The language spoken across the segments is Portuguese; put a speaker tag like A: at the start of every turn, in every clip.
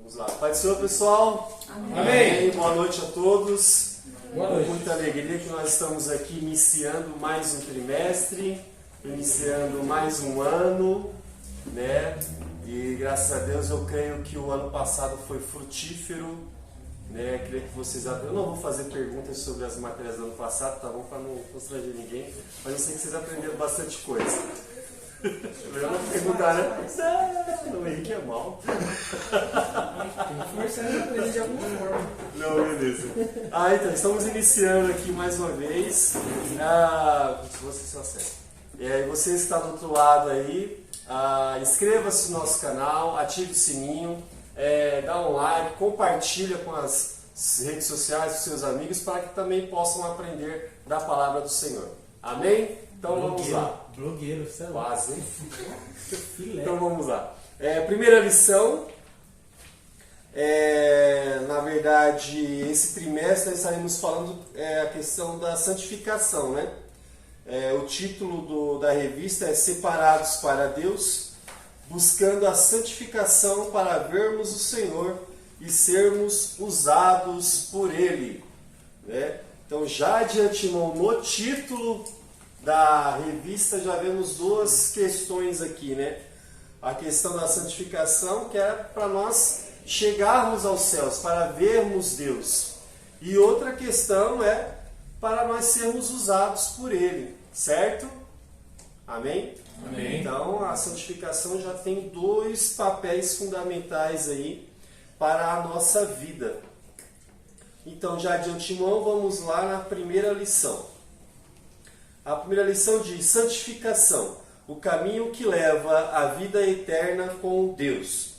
A: Vamos lá. Pai do Senhor, pessoal.
B: Amém.
A: Amém. Boa noite a todos.
B: Boa noite.
A: Com muita alegria que nós estamos aqui iniciando mais um trimestre, iniciando mais um ano, né? E graças a Deus eu creio que o ano passado foi frutífero, né? Creio que vocês... Eu não vou fazer perguntas sobre as matérias do ano passado, tá bom? Para não constranger ninguém, mas eu sei que vocês aprenderam bastante coisa. Eu não perguntar, né? Não, o Henrique é mal.
B: Tem força de aprender de alguma forma.
A: Não, beleza. Então, estamos iniciando aqui mais uma vez. Você só serve. Você está do outro lado aí, inscreva-se no nosso canal, ative o sininho, dá um like, compartilha com as redes sociais dos seus amigos para que também possam aprender da palavra do Senhor. Amém? Então vamos lá.
B: Blogueiro, sei lá.
A: Quase, hein?
B: Filé.
A: Então vamos lá. Primeira lição. Na verdade, esse trimestre nós estaremos falando a questão da santificação, né? O título da revista é Separados para Deus, buscando a santificação para vermos o Senhor e sermos usados por Ele, né? Então, já de antemão, no título da revista, já vemos duas questões aqui, né? A questão da santificação, que é para nós chegarmos aos céus, para vermos Deus. E outra questão é para nós sermos usados por Ele, certo? Amém?
B: Amém.
A: Então, a santificação já tem dois papéis fundamentais aí para a nossa vida. Então, já de antemão, vamos lá na primeira lição. A primeira lição diz: santificação, o caminho que leva à vida eterna com Deus.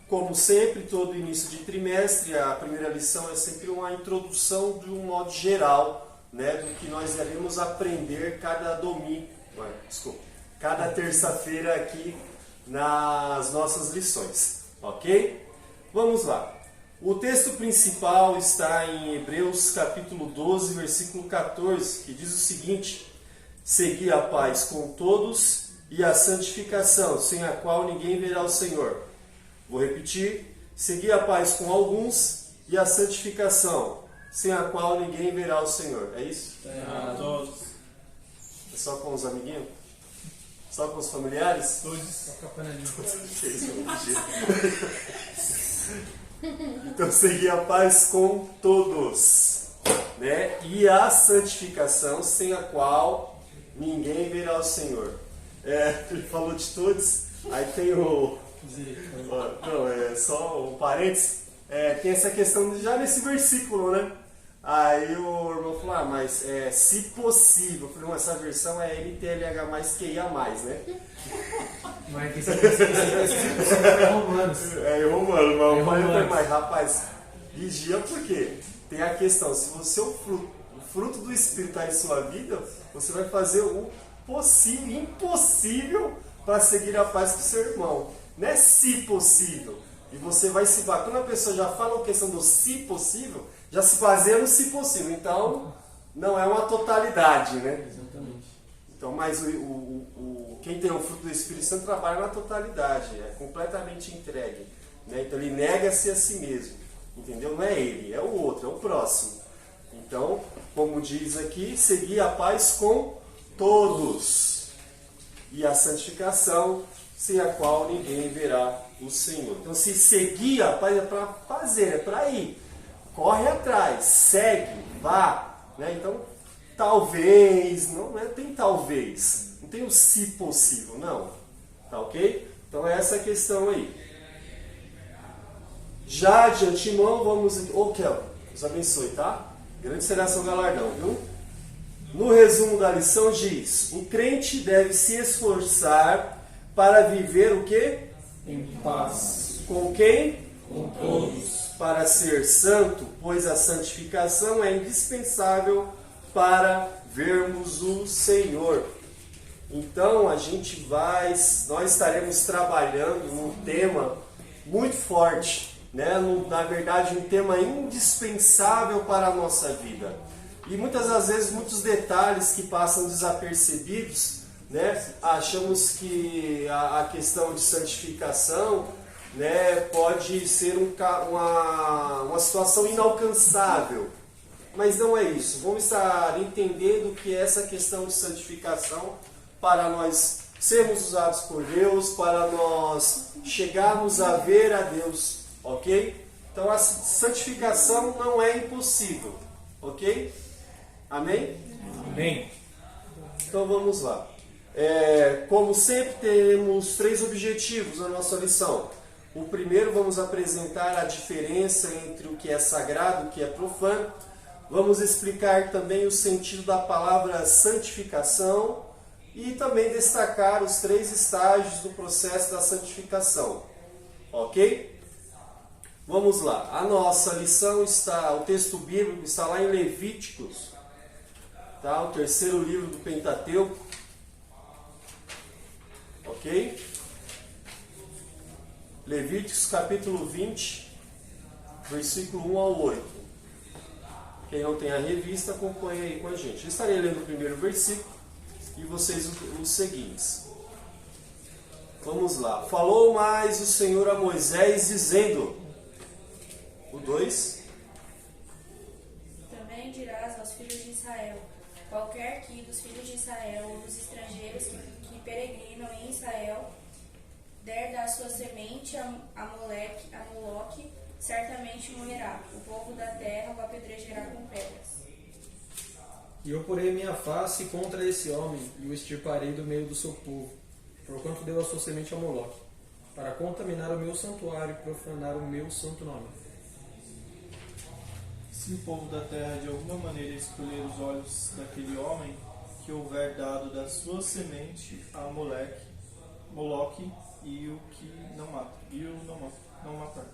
A: Como sempre, todo início de trimestre, a primeira lição é sempre uma introdução de um modo geral, né, do que nós iremos aprender cada terça-feira aqui nas nossas lições, ok? Vamos lá. O texto principal está em Hebreus capítulo 12, versículo 14, que diz o seguinte: segui a paz com todos e a santificação, sem a qual ninguém verá o Senhor. Vou repetir: segui a paz com alguns e a santificação, sem a qual ninguém verá o Senhor. É isso?
B: Todos.
A: É só com os amiguinhos? Só com os familiares?
B: Todos. Só com a panelinha.
A: Então, segui a paz com todos, né? E a santificação, sem a qual ninguém verá o Senhor. Ele falou de todos, aí tem só um parênteses, tem essa questão já nesse versículo, né? Aí o irmão falou, mas se possível. Eu falei, essa versão é NTLH mais QIA mais, né?
B: Mas que é Romanos.
A: Romano, mas eu falei, mas rapaz, vigia porque tem a questão, se você o fruto do Espírito está em sua vida, você vai fazer o possível, impossível para seguir a paz com o seu irmão. Não é se possível. E você vai se basear. Quando a pessoa já fala a questão do se possível, já se baseia no se possível. Então, não é uma totalidade, né?
B: Exatamente.
A: Então, mas quem tem o fruto do Espírito Santo trabalha na totalidade, é completamente entregue, né? Então, ele nega-se a si mesmo, entendeu? Não é ele, é o outro, é o próximo. Então, como diz aqui, seguir a paz com todos e a santificação, sem a qual ninguém verá o Senhor. Então, se seguir a paz é para fazer, é para ir. Corre atrás, segue, vá, né? Então, talvez, não tem talvez, não tem o se possível, não. Tá ok? Então, essa é a questão aí. Já de antemão, vamos... Kel, Deus abençoe, tá? Grande será seu galardão, viu? No resumo da lição diz: o crente deve se esforçar para viver o quê?
B: Em paz.
A: Com quem?
B: Com todos.
A: Para ser santo, pois a santificação é indispensável para vermos o Senhor. Então nós estaremos trabalhando num tema muito forte, né? Na verdade, um tema indispensável para a nossa vida. E muitas das vezes, muitos detalhes que passam desapercebidos, né? Achamos que a questão de santificação né, pode ser uma situação inalcançável. Mas não é isso. Vamos estar entendendo que essa questão de santificação, para nós sermos usados por Deus, para nós chegarmos a ver a Deus, ok? Então a santificação não é impossível, ok? Amém?
C: Amém.
A: Então vamos lá. Como sempre, temos 3 objetivos na nossa lição. O primeiro, vamos apresentar a diferença entre o que é sagrado e o que é profano. Vamos explicar também o sentido da palavra santificação e também destacar os 3 estágios do processo da santificação. Ok? Vamos lá. A nossa lição o texto bíblico está lá em Levíticos, tá? O 3º livro do Pentateuco. Ok? Levíticos capítulo 20, versículo 1 ao 8. Quem não tem a revista, acompanha aí com a gente. Eu estarei lendo o primeiro versículo e vocês os seguintes. Vamos lá. Falou mais o Senhor a Moisés, dizendo... O 2.
D: Também dirás aos filhos de Israel: qualquer que dos filhos de Israel ou dos estrangeiros que peregrinam em Israel der da sua semente a Moloque, certamente morrerá. O povo da terra o apedrejará com pedras.
C: E eu porei minha face contra esse homem e o extirparei do meio do seu povo, porquanto deu a sua semente a Moloque, para contaminar o meu santuário e profanar o meu santo nome.
E: Se o povo da terra de alguma maneira escolher os olhos daquele homem que houver dado da sua semente a Moloque e o que não mata, e o não matar.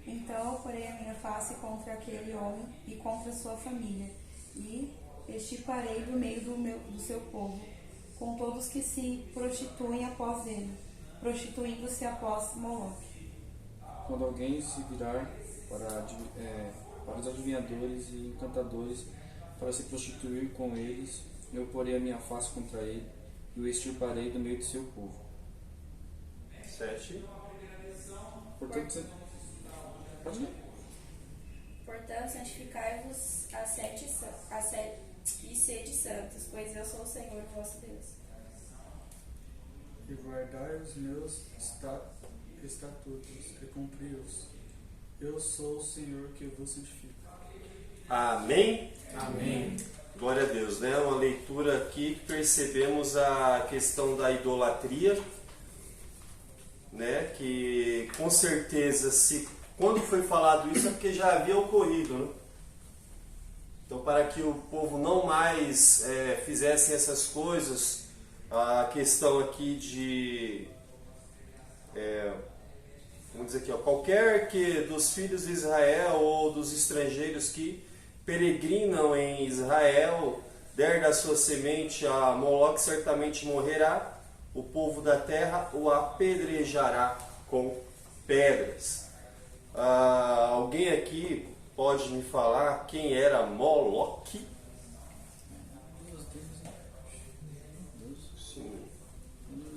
B: Então eu porei a minha face contra aquele homem e contra a sua família, e extirparei do meio do seu povo, com todos que se prostituem após ele, prostituindo-se após Moloque.
F: Quando alguém se virar para os adivinhadores e encantadores para se prostituir com eles, eu porei a minha face contra ele e o extirparei do meio do seu povo.
A: 7.
F: Portanto, pode ler?
D: Portanto, santificai-vos e sede santos, pois eu sou o Senhor vosso Deus.
G: E guardai os meus estatutos e cumpri-os. Eu sou o Senhor que vos santifico.
A: Amém?
C: Amém.
A: Glória a Deus, né? Uma leitura aqui que percebemos a questão da idolatria, né? Que com certeza, quando foi falado isso é porque já havia ocorrido, né? Então, para que o povo não mais fizesse essas coisas, a questão aqui de vamos dizer aqui, qualquer que dos filhos de Israel ou dos estrangeiros que peregrinam em Israel der da sua semente a Moloque, certamente morrerá. O povo da terra o apedrejará com pedras. Alguém aqui pode me falar quem era Moloque? Sim.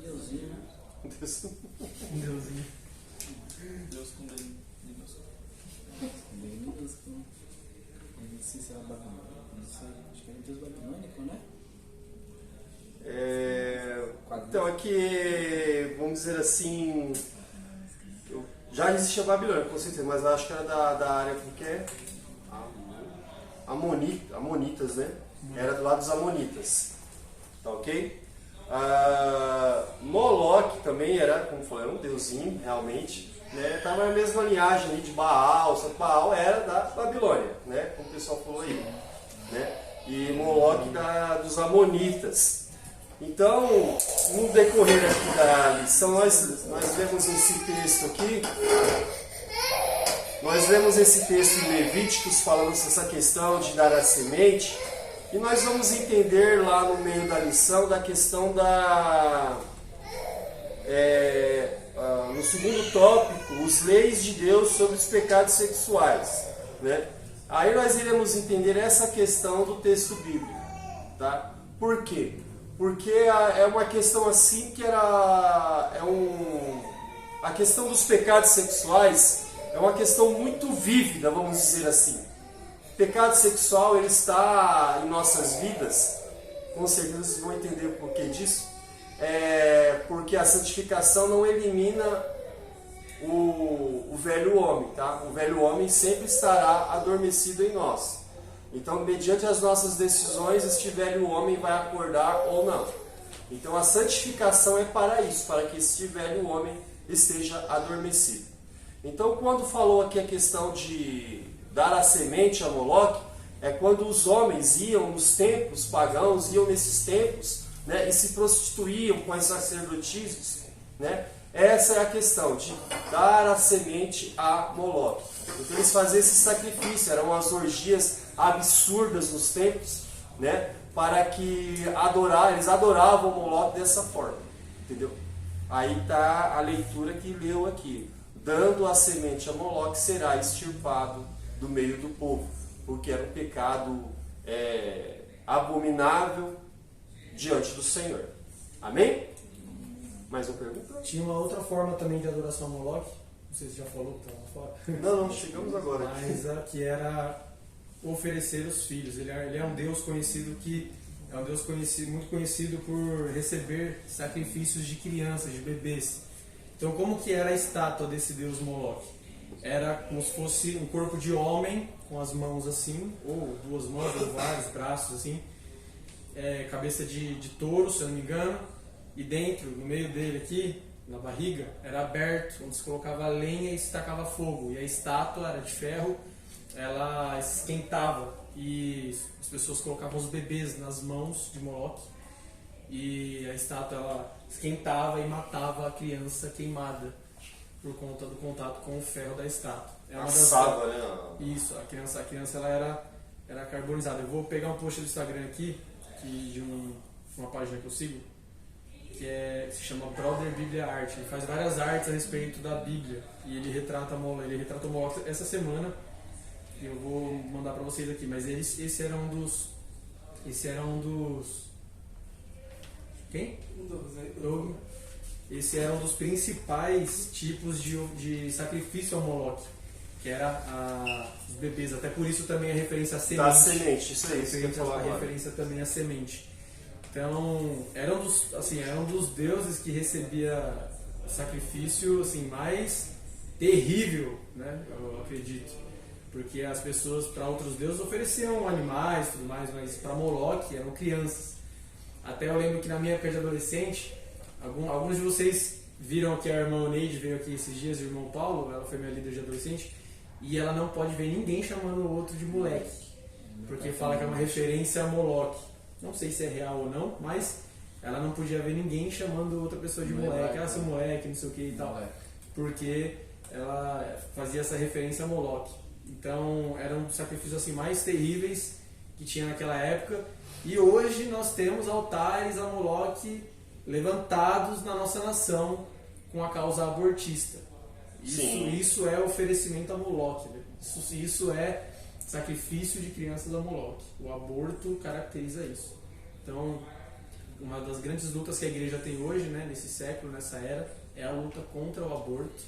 F: Deusinho.
A: Deusinho.
E: Deus com Deus.
F: Bem minúsculo. Não sei se era babilônico, não sei. Acho que era Deus babilônico, né?
A: Então aqui, vamos dizer assim, já existia Babilônia, com certeza, mas eu acho que era da área que é Amonitas, né? Era do lado dos Amonitas, tá ok? Moloque também era, como falei, um deusinho, realmente, né? Estava na mesma linhagem ali de Baal, só que Baal era da Babilônia, né? Como o pessoal falou aí, né? E Moloque dos Amonitas. Então, no decorrer aqui da lição, nós lemos esse texto aqui. Nós lemos esse texto em Levíticos falando sobre essa questão de dar a semente. E nós vamos entender lá no meio da lição da questão no segundo tópico, os leis de Deus sobre os pecados sexuais, né? Aí nós iremos entender essa questão do texto bíblico, tá? Por quê? Porque é uma questão assim que a questão dos pecados sexuais é uma questão muito vívida, vamos dizer assim. O pecado sexual, ele está em nossas vidas, com certeza vocês vão entender o porquê disso, porque a santificação não elimina o velho homem, tá? O velho homem sempre estará adormecido em nós. Então, mediante as nossas decisões, este velho homem vai acordar ou não. Então, a santificação é para isso, para que este velho homem esteja adormecido. Então, quando falou aqui a questão de dar a semente a Moloque, é quando os homens iam nos templos pagãos, iam nesses templos, né, e se prostituíam com as sacerdotisas, né? Essa é a questão de dar a semente a Moloque. Então eles faziam esse sacrifício, eram as orgias absurdas nos templos, né? Para que eles adoravam Moloque dessa forma, entendeu? Aí está a leitura que leu aqui. Dando a semente a Moloque, será extirpado do meio do povo, porque era um pecado abominável diante do Senhor. Amém? Mais uma pergunta?
C: Tinha uma outra forma também de adoração a Moloque, não sei se já falou que estava fora.
A: Não, chegamos agora.
C: Mas que era oferecer os filhos. Ele é um Deus conhecido muito conhecido por receber sacrifícios de crianças, de bebês. Então, como que era a estátua desse Deus Moloque? Era como se fosse um corpo de homem com as mãos assim, ou duas mãos, ou vários braços assim, cabeça de touro, se eu não me engano, e dentro, no meio dele aqui, na barriga, era aberto, onde se colocava lenha e se tacava fogo. E a estátua era de ferro, ela esquentava e as pessoas colocavam os bebês nas mãos de Moloque e a estátua ela esquentava e matava a criança queimada por conta do contato com o ferro da estátua.
A: Assava, né?
C: Isso, a criança ela era carbonizada. Eu vou pegar um post do Instagram aqui de uma página que eu sigo, que se chama Brother Bíblia Arte. Ele faz várias artes a respeito da Bíblia e ele retrata o Moloque essa semana. Eu vou mandar para vocês aqui, mas esse era um dos quem? Esse era um dos principais tipos de sacrifício ao Moloque, que era os bebês. Até por isso também a referência à semente.
A: Da semente, isso aí.
C: A referência também à semente. Então, era um dos deuses que recebia sacrifício assim, mais terrível, né? Eu acredito. Porque as pessoas, para outros deuses, ofereciam animais e tudo mais, mas para Moloque eram crianças. Até eu lembro que na minha época de adolescente, alguns de vocês viram que a irmã Neide veio aqui esses dias, o irmão Paulo, ela foi minha líder de adolescente, e ela não pode ver ninguém chamando o outro de moleque, porque fala que é uma referência a Moloque. Não sei se é real ou não, mas ela não podia ver ninguém chamando outra pessoa de moleque, seu moleque, não sei o que e tal, porque ela fazia essa referência a Moloque. Então eram sacrifícios assim mais terríveis que tinha naquela época, e hoje nós temos altares a Moloque levantados na nossa nação com a causa abortista. Isso é oferecimento a Moloque, né? Isso é sacrifício de crianças a Moloque. O aborto caracteriza isso. Então, uma das grandes lutas que a igreja tem hoje, né, nesse século, nessa era, é a luta contra o aborto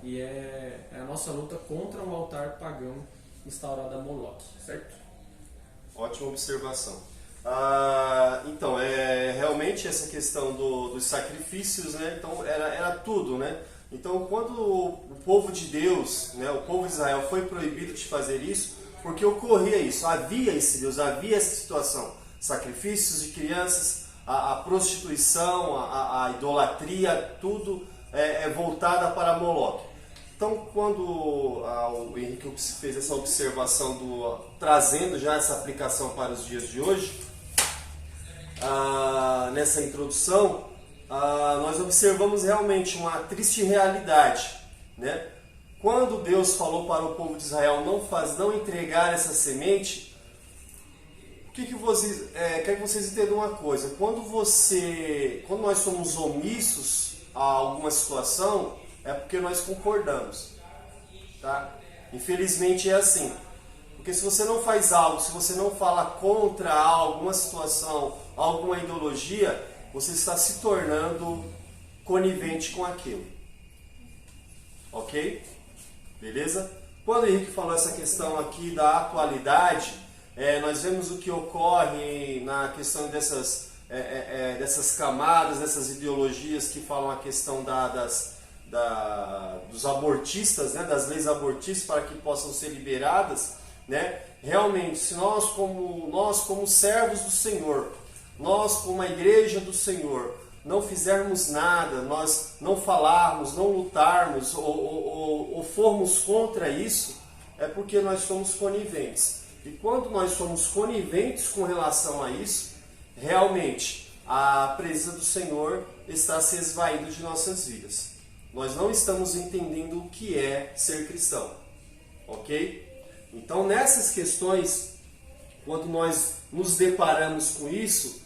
C: e é a nossa luta contra um altar pagão instaurado a Moloque, certo?
A: Ótima observação. Então, realmente essa questão dos sacrifícios, né? Então, era tudo, né? Então, quando o povo de Deus, né, o povo de Israel foi proibido de fazer isso, porque ocorria isso, havia esse Deus, havia essa situação, sacrifícios de crianças, a prostituição, a idolatria, tudo voltada para Moloque. Então, quando o Henrique fez essa observação trazendo já essa aplicação para os dias de hoje, nessa introdução, nós observamos realmente uma triste realidade, né? Quando Deus falou para o povo de Israel não entregar essa semente, quero que vocês entendam uma coisa. Quando nós somos omissos a alguma situação, é porque nós concordamos, tá? Infelizmente é assim. Porque se você não faz algo, se você não fala contra alguma situação, alguma ideologia, você está se tornando conivente com aquilo. Ok? Beleza? Quando o Henrique falou essa questão aqui da atualidade, nós vemos o que ocorre na questão dessas camadas, dessas ideologias que falam a questão dos abortistas, né, das leis abortistas para que possam ser liberadas, né? Realmente, se nós como servos do Senhor, nós como a igreja do Senhor, não fizermos nada, nós não falarmos, não lutarmos ou formos contra isso, é porque nós somos coniventes. E quando nós somos coniventes com relação a isso, realmente a presença do Senhor está se esvaindo de nossas vidas. Nós não estamos entendendo o que é ser cristão, ok? Então, nessas questões, quando nós nos deparamos com isso,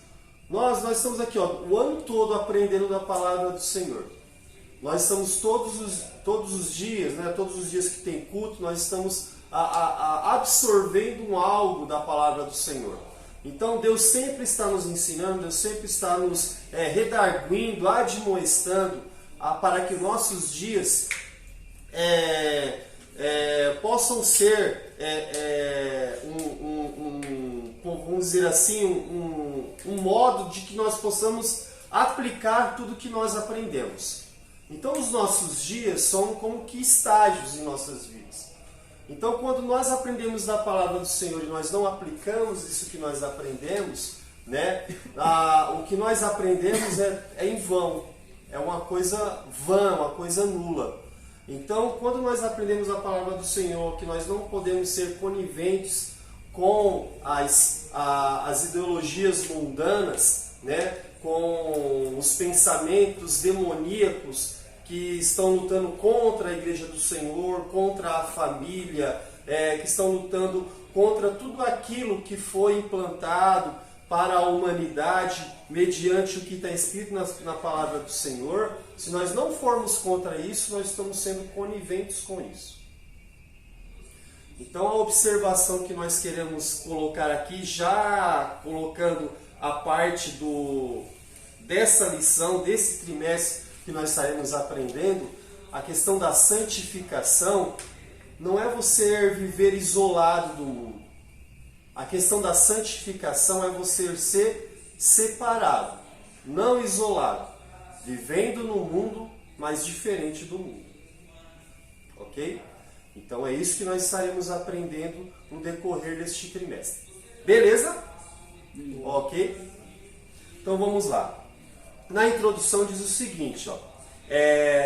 A: nós estamos aqui o ano todo aprendendo da palavra do Senhor. Nós estamos todos os dias, né, todos os dias que tem culto, nós estamos absorvendo algo da palavra do Senhor. Então Deus sempre está nos ensinando, Deus sempre está nos redarguindo, admoestando, para que nossos dias possam ser, vamos dizer assim, um modo de que nós possamos aplicar tudo que nós aprendemos. Então os nossos dias são como que estágios em nossas vidas. Então quando nós aprendemos da palavra do Senhor e nós não aplicamos isso que nós aprendemos, né, o que nós aprendemos é em vão, é uma coisa vã, uma coisa nula. Então quando nós aprendemos a palavra do Senhor, que nós não podemos ser coniventes com as ideologias mundanas, né, com os pensamentos demoníacos que estão lutando contra a igreja do Senhor, contra a família, que estão lutando contra tudo aquilo que foi implantado para a humanidade mediante o que está escrito na palavra do Senhor. Se nós não formos contra isso, nós estamos sendo coniventes com isso. Então a observação que nós queremos colocar aqui, já colocando a parte dessa lição, desse trimestre que nós estaremos aprendendo, a questão da santificação, não é você viver isolado do mundo. A questão da santificação é você ser separado, não isolado, vivendo no mundo, mas diferente do mundo. Ok? Então é isso que nós estaremos aprendendo no decorrer deste trimestre. Beleza? Ok? Então vamos lá. Na introdução diz o seguinte,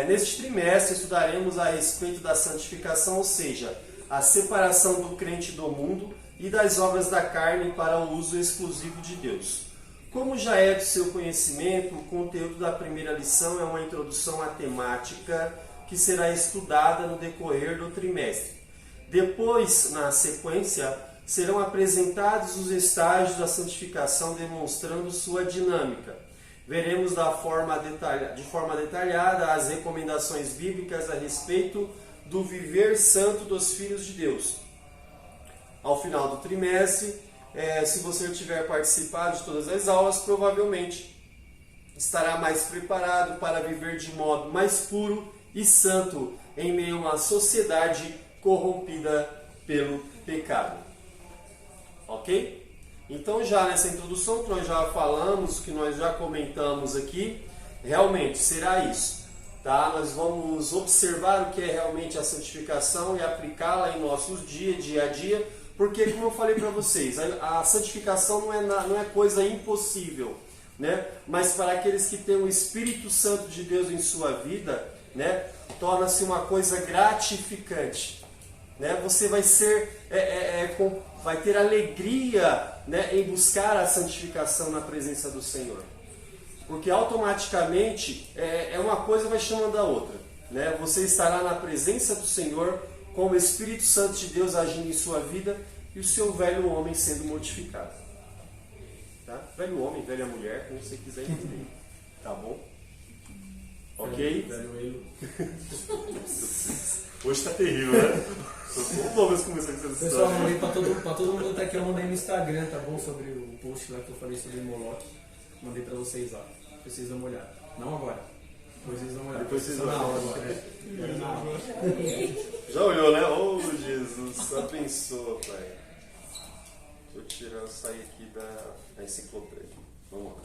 A: neste trimestre estudaremos a respeito da santificação, ou seja, a separação do crente do mundo e das obras da carne para o uso exclusivo de Deus. Como já é do seu conhecimento, o conteúdo da primeira lição é uma introdução à temática que será estudada no decorrer do trimestre. Depois, na sequência, serão apresentados os estágios da santificação demonstrando sua dinâmica. Veremos de forma detalhada as recomendações bíblicas a respeito do viver santo dos filhos de Deus. Ao final do trimestre, se você tiver participado de todas as aulas, provavelmente estará mais preparado para viver de modo mais puro e santo em meio a uma sociedade corrompida pelo pecado. Ok? Então já nessa introdução que nós já falamos, que nós já comentamos aqui, realmente será isso. Tá? Nós vamos observar o que é realmente a santificação e aplicá-la em nossos dia a dia, porque como eu falei para vocês, a santificação não é coisa impossível, né? Mas para aqueles que têm o Espírito Santo de Deus em sua vida, né, torna-se uma coisa gratificante. Né? Você vai vai ter alegria, né, em buscar a santificação na presença do Senhor. Porque automaticamente uma coisa vai chamando a outra. Né? Você estará na presença do Senhor com o Espírito Santo de Deus agindo em sua vida e o seu velho homem sendo mortificado. Tá? Velho homem, velha mulher, como você quiser entender. Tá bom? Ok?
C: Velho eu.
A: Hoje tá terrível, né? Vamos começar com essa
C: Pessoal,
A: história.
C: mandei pra todo mundo até que eu mandei no Instagram, tá bom? Sobre o post lá que eu falei sobre Moloch. Mandei pra vocês lá. Vocês dão uma olhada. Não agora. Depois vocês vão olhar.
A: Depois vocês vão
C: Na
A: olhar.
C: aula agora. Na aula.
A: Já olhou, né? Oh, Jesus, abençoa, Pai. Deixa eu sair aqui da enciclopédia. Vamos lá.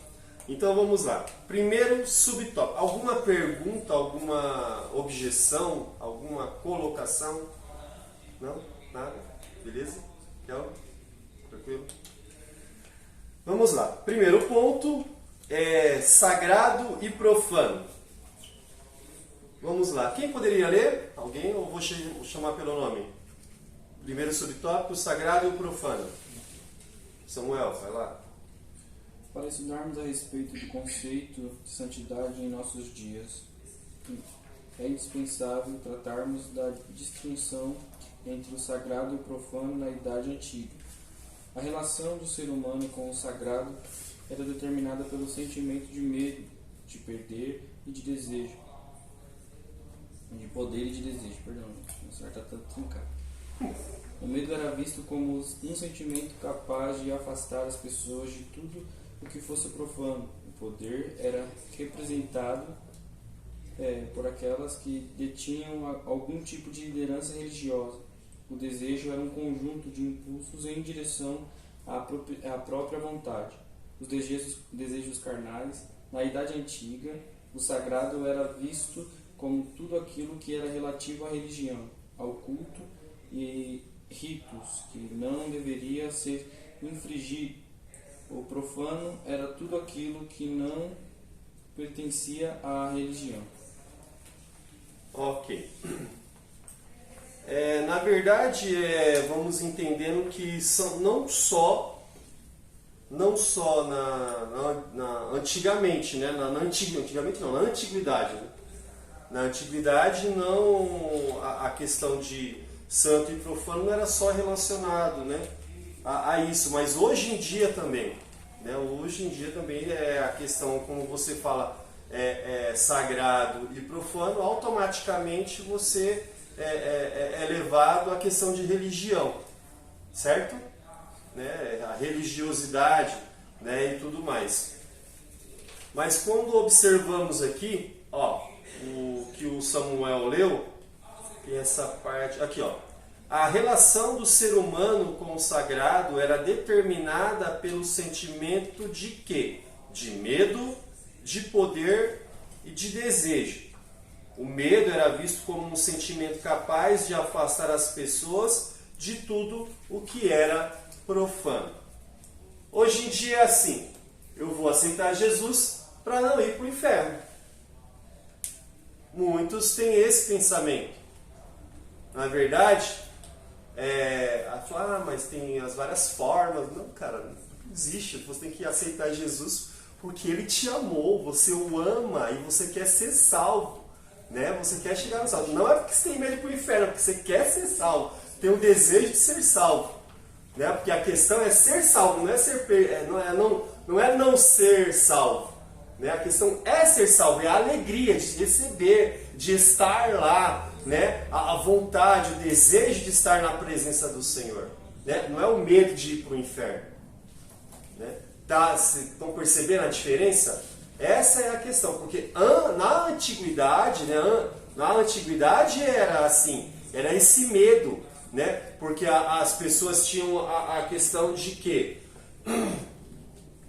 A: Então vamos lá. Primeiro subtópico. Alguma pergunta, alguma objeção, alguma colocação? Não? Nada? Beleza? Então, tranquilo? Vamos lá. Primeiro ponto é sagrado e profano. Vamos lá. Quem poderia ler? Alguém? Ou vou chamar pelo nome? Primeiro subtópico, sagrado e profano. Samuel, vai lá.
F: Para estudarmos a respeito do conceito de santidade em nossos dias, é indispensável tratarmos da distinção entre o sagrado e o profano na Idade Antiga. A relação do ser humano com o sagrado era determinada pelo sentimento de medo, de perder e de desejo. De poder e de desejo, perdão, não acerta tanto truncado. O medo era visto como um sentimento capaz de afastar as pessoas de tudo o que fosse profano. O poder era representado por aquelas que detinham algum tipo de liderança religiosa. O desejo era um conjunto de impulsos em direção à própria vontade. Os desejos carnais. Na Idade Antiga, o sagrado era visto como tudo aquilo que era relativo à religião, ao culto e ritos que não deveria ser infringido. O profano era tudo aquilo que não pertencia à religião.
A: Ok. Na verdade, vamos entendendo que são não só antigamente, né? Antigamente não, na antiguidade. Né? Na antiguidade, não, a questão de santo e profano não era só relacionado, né, a isso, mas hoje em dia também. Né? Hoje em dia também a questão, como você fala, sagrado e profano, automaticamente você é levado à questão de religião, certo? Né? A religiosidade, né, e tudo mais. Mas quando observamos aqui, o que o Samuel leu, tem essa parte aqui, a relação do ser humano com o sagrado era determinada pelo sentimento de quê? De medo, de poder e de desejo. O medo era visto como um sentimento capaz de afastar as pessoas de tudo o que era profano. Hoje em dia é assim, eu vou aceitar Jesus para não ir para o inferno. Muitos têm esse pensamento. Na verdade, mas tem as várias formas. Não, cara, não existe. Você tem que aceitar Jesus porque Ele te amou, você o ama e você quer ser salvo. Né? Você quer chegar no salvo. Não é porque você tem medo de ir para o inferno, é porque você quer ser salvo. Tem o desejo de ser salvo. Né? Porque a questão é ser salvo, não é não ser salvo. Né? A questão é ser salvo, é a alegria de receber, de estar lá, né? A vontade, o desejo de estar na presença do Senhor. Né? Não é o medo de ir para o inferno. Né? Estão percebendo a diferença? Essa é a questão, porque na antiguidade, né? Na antiguidade era assim, era esse medo, né? Porque as pessoas tinham a questão de que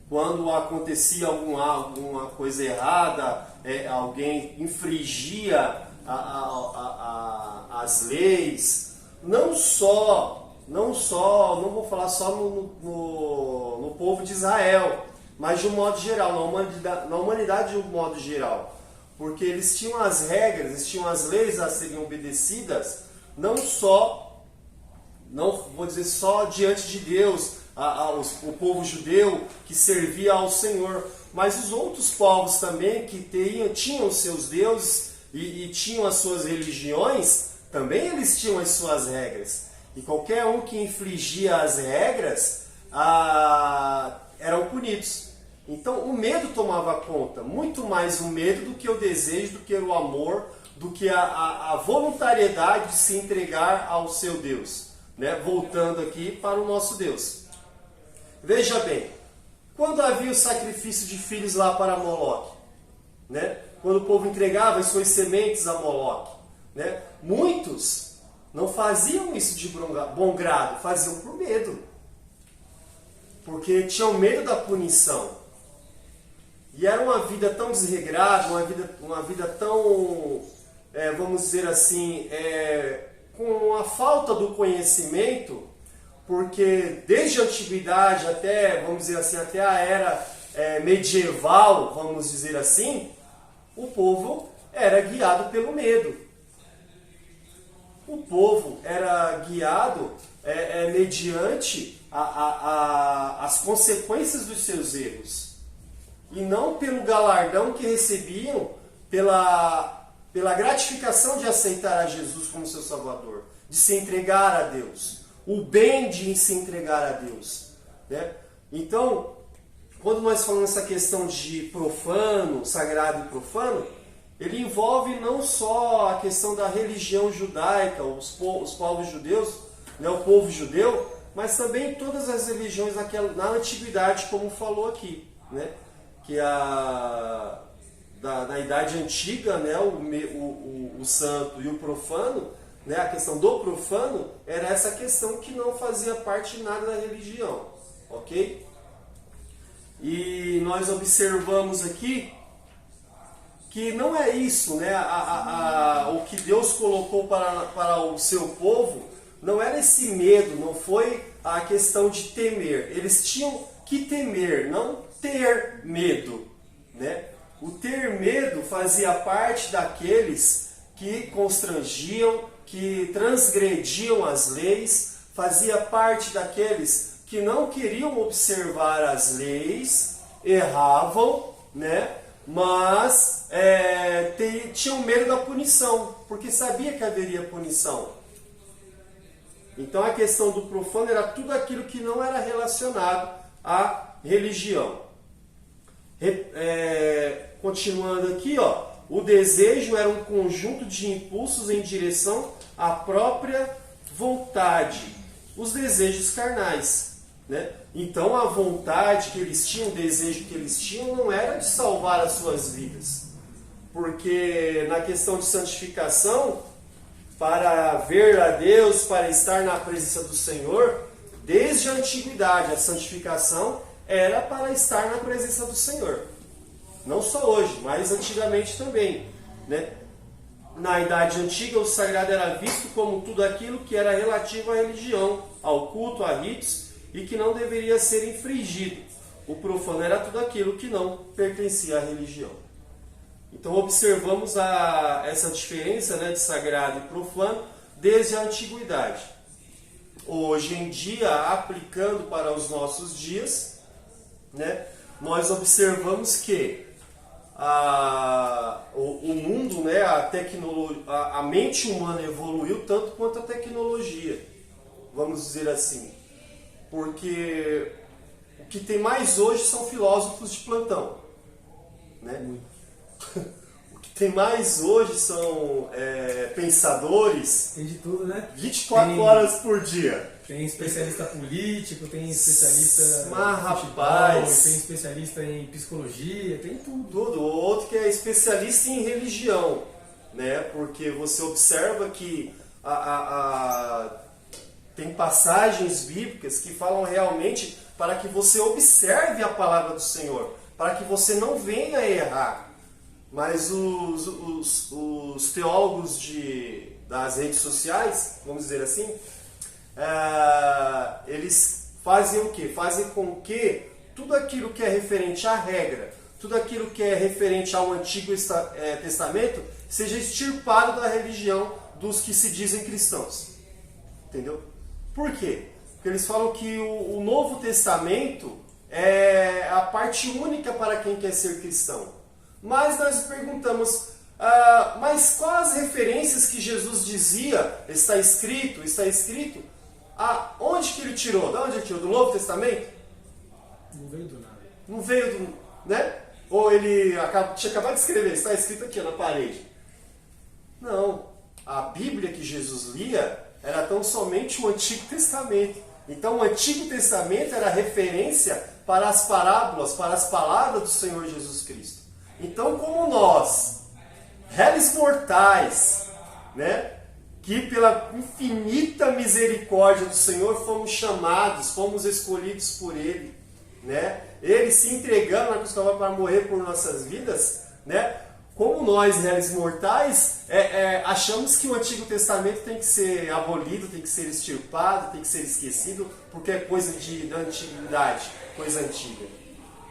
A: quando acontecia alguma coisa errada, alguém infringia as leis, não vou falar só no povo de Israel, mas de um modo geral, na humanidade de um modo geral, porque eles tinham as regras, eles tinham as leis a serem obedecidas, não vou dizer só diante de Deus, o povo judeu que servia ao Senhor, mas os outros povos também que tinham seus deuses e tinham as suas religiões, também eles tinham as suas regras. E qualquer um que infringia as regras eram punidos. Então o medo tomava conta, muito mais o medo do que o desejo, do que o amor, do que a voluntariedade de se entregar ao seu Deus. Né? Voltando aqui para o nosso Deus. Veja bem, quando havia o sacrifício de filhos lá para Moloque, né? quando o povo entregava as suas sementes a Moloque, né? Muitos não faziam isso de bom grado, faziam por medo. Porque tinham medo da punição. E era uma vida tão desregrada, uma vida tão, vamos dizer assim, com a falta do conhecimento, porque desde a antiguidade até, vamos dizer assim, até a era medieval, vamos dizer assim, o povo era guiado pelo medo. O povo era guiado mediante as consequências dos seus erros. E não pelo galardão que recebiam pela gratificação de aceitar a Jesus como seu Salvador, de se entregar a Deus, o bem de se entregar a Deus, né? Então, quando nós falamos essa questão de profano, sagrado e profano, ele envolve não só a questão da religião judaica, os povos judeus, né, o povo judeu, mas também todas as religiões na antiguidade, como falou aqui, né? Que na Idade Antiga, né, o santo e o profano, né, a questão do profano era essa questão que não fazia parte de nada da religião, ok? E nós observamos aqui que não é isso, né? O que Deus colocou para o seu povo não era esse medo, não foi a questão de temer. Eles tinham que temer, não ter medo, né? O ter medo fazia parte daqueles que constrangiam, que transgrediam as leis, fazia parte daqueles que não queriam observar as leis, erravam, né? Mas tinham medo da punição, porque sabia que haveria punição. Então a questão do profano era tudo aquilo que não era relacionado à religião. Continuando aqui, ó, o desejo era um conjunto de impulsos em direção à própria vontade, os desejos carnais, né? Então a vontade que eles tinham, o desejo que eles tinham não era de salvar as suas vidas, porque na questão de santificação, para ver a Deus, para estar na presença do Senhor, desde a antiguidade a santificação era para estar na presença do Senhor. Não só hoje, mas antigamente também, né? Na Idade Antiga, o sagrado era visto como tudo aquilo que era relativo à religião, ao culto, a ritos, e que não deveria ser infringido. O profano era tudo aquilo que não pertencia à religião. Então observamos essa diferença, né, de sagrado e profano desde a antiguidade. Hoje em dia, aplicando para os nossos dias, né, nós observamos que o mundo, né, a mente humana evoluiu tanto quanto a tecnologia, vamos dizer assim. Porque o que tem mais hoje são filósofos de plantão, né? O que tem mais hoje são pensadores.
C: Tem de tudo, né?
A: 24 horas por dia.
C: Tem especialista político, tem especialista
A: Mas,
C: em futebol,
A: rapaz,
C: tem especialista em psicologia, tem tudo.
A: Tudo. O outro que é especialista em religião, né? Porque você observa que tem passagens bíblicas que falam realmente para que você observe a palavra do Senhor, para que você não venha a errar. Mas os teólogos das redes sociais, vamos dizer assim, eles fazem o quê? Fazem com que tudo aquilo que é referente à regra, tudo aquilo que é referente ao Antigo Testamento, seja extirpado da religião dos que se dizem cristãos. Entendeu? Por quê? Porque eles falam que o Novo Testamento é a parte única para quem quer ser cristão. Mas nós perguntamos, mas quais as referências que Jesus dizia, está escrito, onde que ele tirou? De onde ele tirou? Do Novo Testamento?
C: Não veio do nada.
A: Não veio do... né? Ou ele tinha acabado de escrever, está escrito aqui na parede. Não. A Bíblia que Jesus lia era tão somente o Antigo Testamento. Então o Antigo Testamento era referência para as parábolas, para as palavras do Senhor Jesus Cristo. Então, como nós, réis mortais, né, que pela infinita misericórdia do Senhor fomos chamados, fomos escolhidos por Ele, né, Ele se entregando na cruz do Calvário para morrer por nossas vidas, né, como nós, réis mortais, achamos que o Antigo Testamento tem que ser abolido, tem que ser extirpado, tem que ser esquecido, porque é coisa da antiguidade, coisa antiga.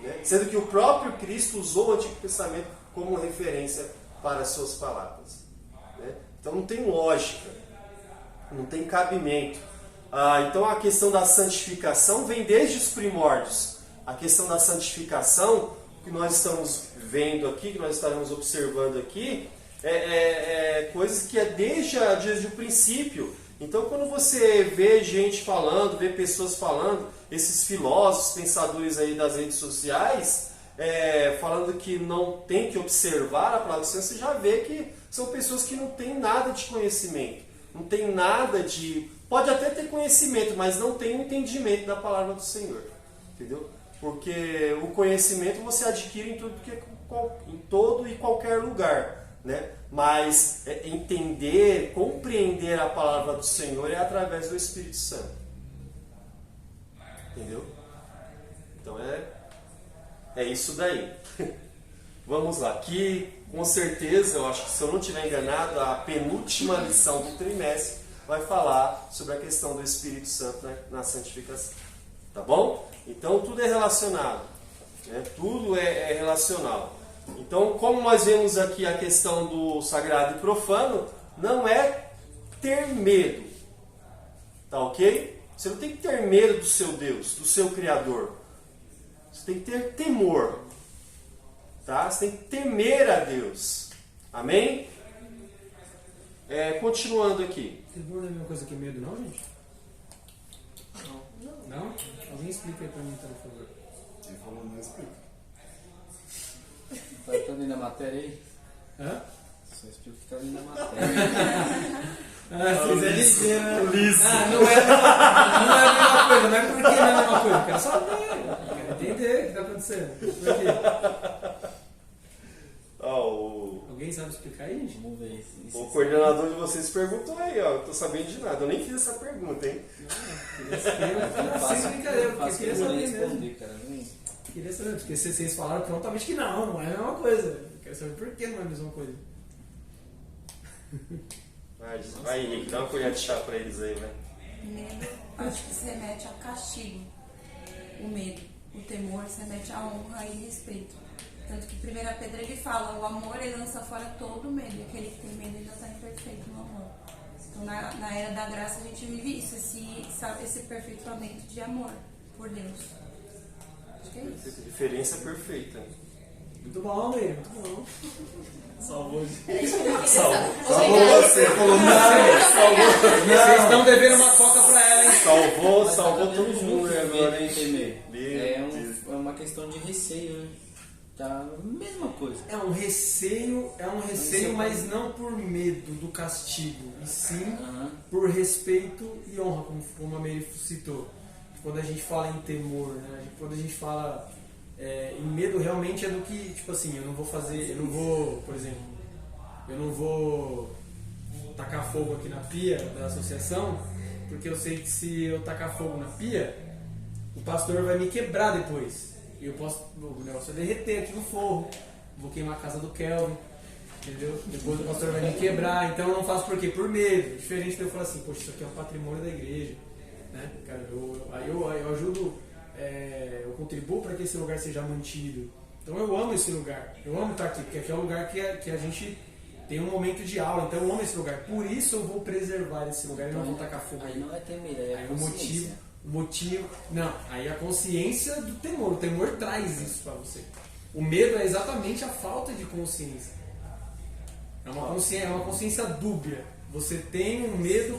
A: Né? Sendo que o próprio Cristo usou o Antigo Testamento como referência para as suas palavras. Né? Então não tem lógica, não tem cabimento. Então a questão da santificação vem desde os primórdios. A questão da santificação, que nós estamos vendo aqui, que nós estaremos observando aqui, coisas que é desde o princípio. Então, quando você vê gente falando, vê pessoas falando, esses filósofos, pensadores aí das redes sociais, falando que não tem que observar a palavra do Senhor, você já vê que são pessoas que não têm nada de conhecimento, não tem nada de... Pode até ter conhecimento, mas não tem entendimento da palavra do Senhor, entendeu? Porque o conhecimento você adquire em todo e qualquer lugar, né? Mas entender, compreender a palavra do Senhor é através do Espírito Santo. Entendeu? Então é isso daí. Vamos lá. Aqui, com certeza, eu acho que se eu não estiver enganado, a penúltima lição do trimestre vai falar sobre a questão do Espírito Santo, né, na santificação. Tá bom? Então tudo é relacionado. Né? Tudo é relacional. Então, como nós vemos aqui a questão do sagrado e profano, não é ter medo. Tá ok? Você não tem que ter medo do seu Deus, do seu Criador. Você tem que ter temor. Tá? Você tem que temer a Deus. Amém? Continuando aqui.
C: Temor não é a mesma coisa que medo, não, gente? Não? Alguém explica aí pra mim, então, por favor.
A: Ele falou, não explica.
F: Tá ali na matéria aí?
C: Hã?
F: Só explica o que tá ali na matéria.
C: Vocês é ligeiro. Não é a mesma coisa, não é porque não é a mesma coisa. Eu quero saber, eu quero entender o que está acontecendo. Por quê? Alguém sabe explicar aí, gente?
F: Vamos ver.
A: O coordenador de vocês perguntou aí, ó. Eu tô sabendo de nada. Eu nem fiz essa pergunta, hein?
C: Sem brincadeira, porque eu queria saber mesmo.
F: Cara,
C: Queria saber, porque vocês falaram prontamente que não é a mesma coisa. Eu quero saber por que não é a mesma coisa.
A: Vai, Henrique, dá uma colher de chá pra eles aí, velho.
B: Medo, acho que se remete ao castigo. O medo. O temor se remete à honra e respeito. Tanto que 1 Pedro ele fala, o amor ele lança fora todo medo. E aquele que tem medo ele já está imperfeito no amor. Então na era da graça a gente vive isso, esse aperfeiçoamento de amor por Deus. Acho que é isso.
A: Diferença perfeita.
C: Muito bom, Meire, muito bom.
E: Salvou.
A: Salvou você, falou não.
C: Vocês estão devendo uma coca pra ela, hein?
A: Salvou todo mundo agora, hein?
F: É uma questão de receio, né? Tá a mesma coisa.
C: É um receio, mas não por medo do castigo, e sim por respeito e honra, como a Meire citou. Quando a gente fala em temor, né? Quando a gente fala em medo, realmente é do que, tipo assim, eu não vou, por exemplo, eu não vou tacar fogo aqui na pia da associação, porque eu sei que se eu tacar fogo na pia, o pastor vai me quebrar depois. E o negócio vai derreter aqui no forro, vou queimar a casa do Kelvin, entendeu? Depois o pastor vai me quebrar, então eu não faço por quê? Por medo. Diferente de eu falar assim, poxa, isso aqui é um patrimônio da igreja, né? Cara, eu ajudo, eu contribuo para que esse lugar seja mantido. Então eu amo esse lugar, eu amo estar aqui, porque aqui é um lugar que a gente tem um momento de aula, então eu amo esse lugar. Por isso eu vou preservar esse lugar e não vou tacar fogo.
F: Aí não é temer, é
C: aí o motivo. Não, aí a consciência do temor. O temor traz isso para você. O medo é exatamente a falta de consciência. É uma consciência dúbia. Você tem um medo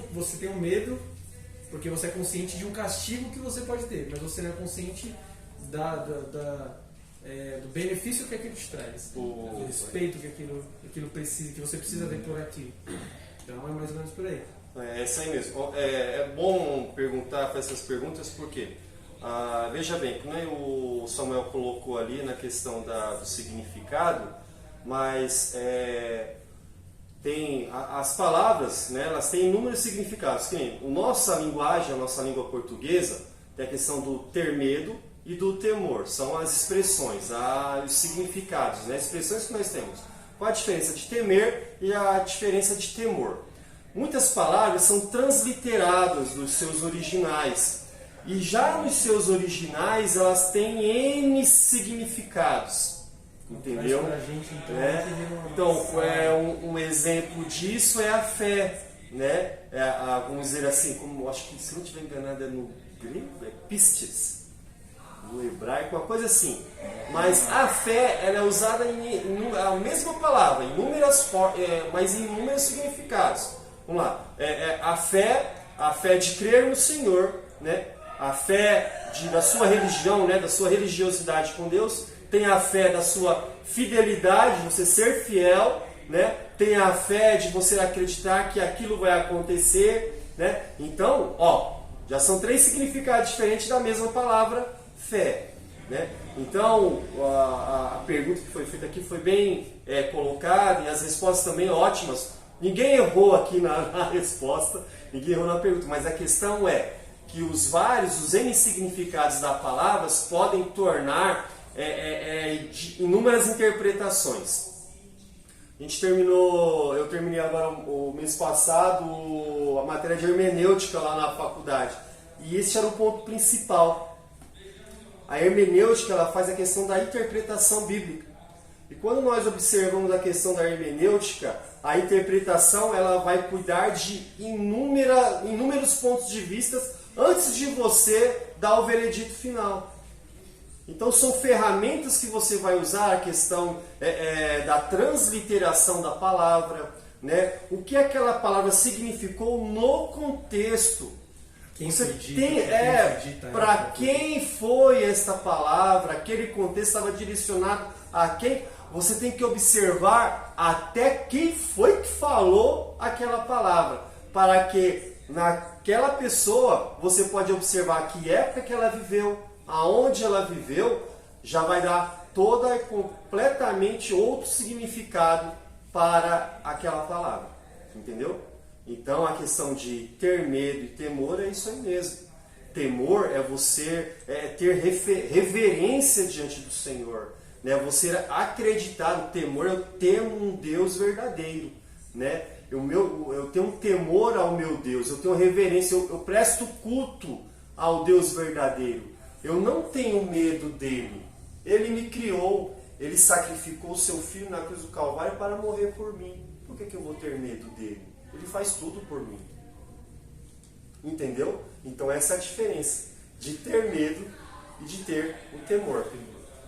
C: porque você é consciente de um castigo que você pode ter, mas você não é consciente do benefício que aquilo te traz, do respeito que aquilo precisa, que você precisa ter por aquilo. Então é mais ou menos por aí.
A: É isso aí mesmo. É bom fazer essas perguntas porque, veja bem, como o Samuel colocou ali na questão do significado, mas as palavras, né, elas têm inúmeros significados. Que nem a nossa linguagem, a nossa língua portuguesa, tem a questão do ter medo e do temor. São as expressões, os significados, né, as expressões que nós temos. Qual a diferença de temer e a diferença de temor? Muitas palavras são transliteradas dos seus originais. E já nos seus originais elas têm N significados. Entendeu? Então, um exemplo disso é a fé. Né? Vamos dizer assim, como acho que, se não estiver enganado, é no grego, é pistis. No hebraico, uma coisa assim. Mas a fé ela é usada a mesma palavra, mas em inúmeros significados. Vamos lá. A fé de crer no Senhor, né? A fé da sua religião, né? Da sua religiosidade com Deus. Tem a fé da sua fidelidade, de você ser fiel, né? Tem a fé de você acreditar que aquilo vai acontecer, né? Então, já são 3 significados diferentes da mesma palavra fé, né? Então, a pergunta que foi feita aqui foi bem colocada e as respostas também ótimas. Ninguém errou aqui na resposta, ninguém errou na pergunta, mas a questão é que os N significados da palavra podem tornar inúmeras interpretações. Eu terminei agora o mês passado a matéria de hermenêutica lá na faculdade, e esse era o ponto principal. A hermenêutica ela faz a questão da interpretação bíblica. E quando nós observamos a questão da hermenêutica, a interpretação ela vai cuidar de inúmeros pontos de vista antes de você dar o veredito final. Então são ferramentas que você vai usar, a questão da transliteração da palavra, né? O que aquela palavra significou no contexto. Para quem foi esta palavra, aquele contexto estava direcionado a quem? Você tem que observar até quem foi que falou aquela palavra, para que naquela pessoa você pode observar que época que ela viveu, aonde ela viveu, já vai dar completamente outro significado para aquela palavra, entendeu? Então a questão de ter medo e temor é isso aí mesmo. Temor é você ter reverência diante do Senhor, né? Você acreditar no temor, eu temo um Deus verdadeiro, né? Eu tenho um temor ao meu Deus, eu tenho reverência, eu presto culto ao Deus verdadeiro. Eu não tenho medo dele. Ele me criou, ele sacrificou o seu filho na cruz do Calvário para morrer por mim. Por que eu vou ter medo dele? Ele faz tudo por mim. Entendeu? Então essa é a diferença de ter medo e de ter o temor.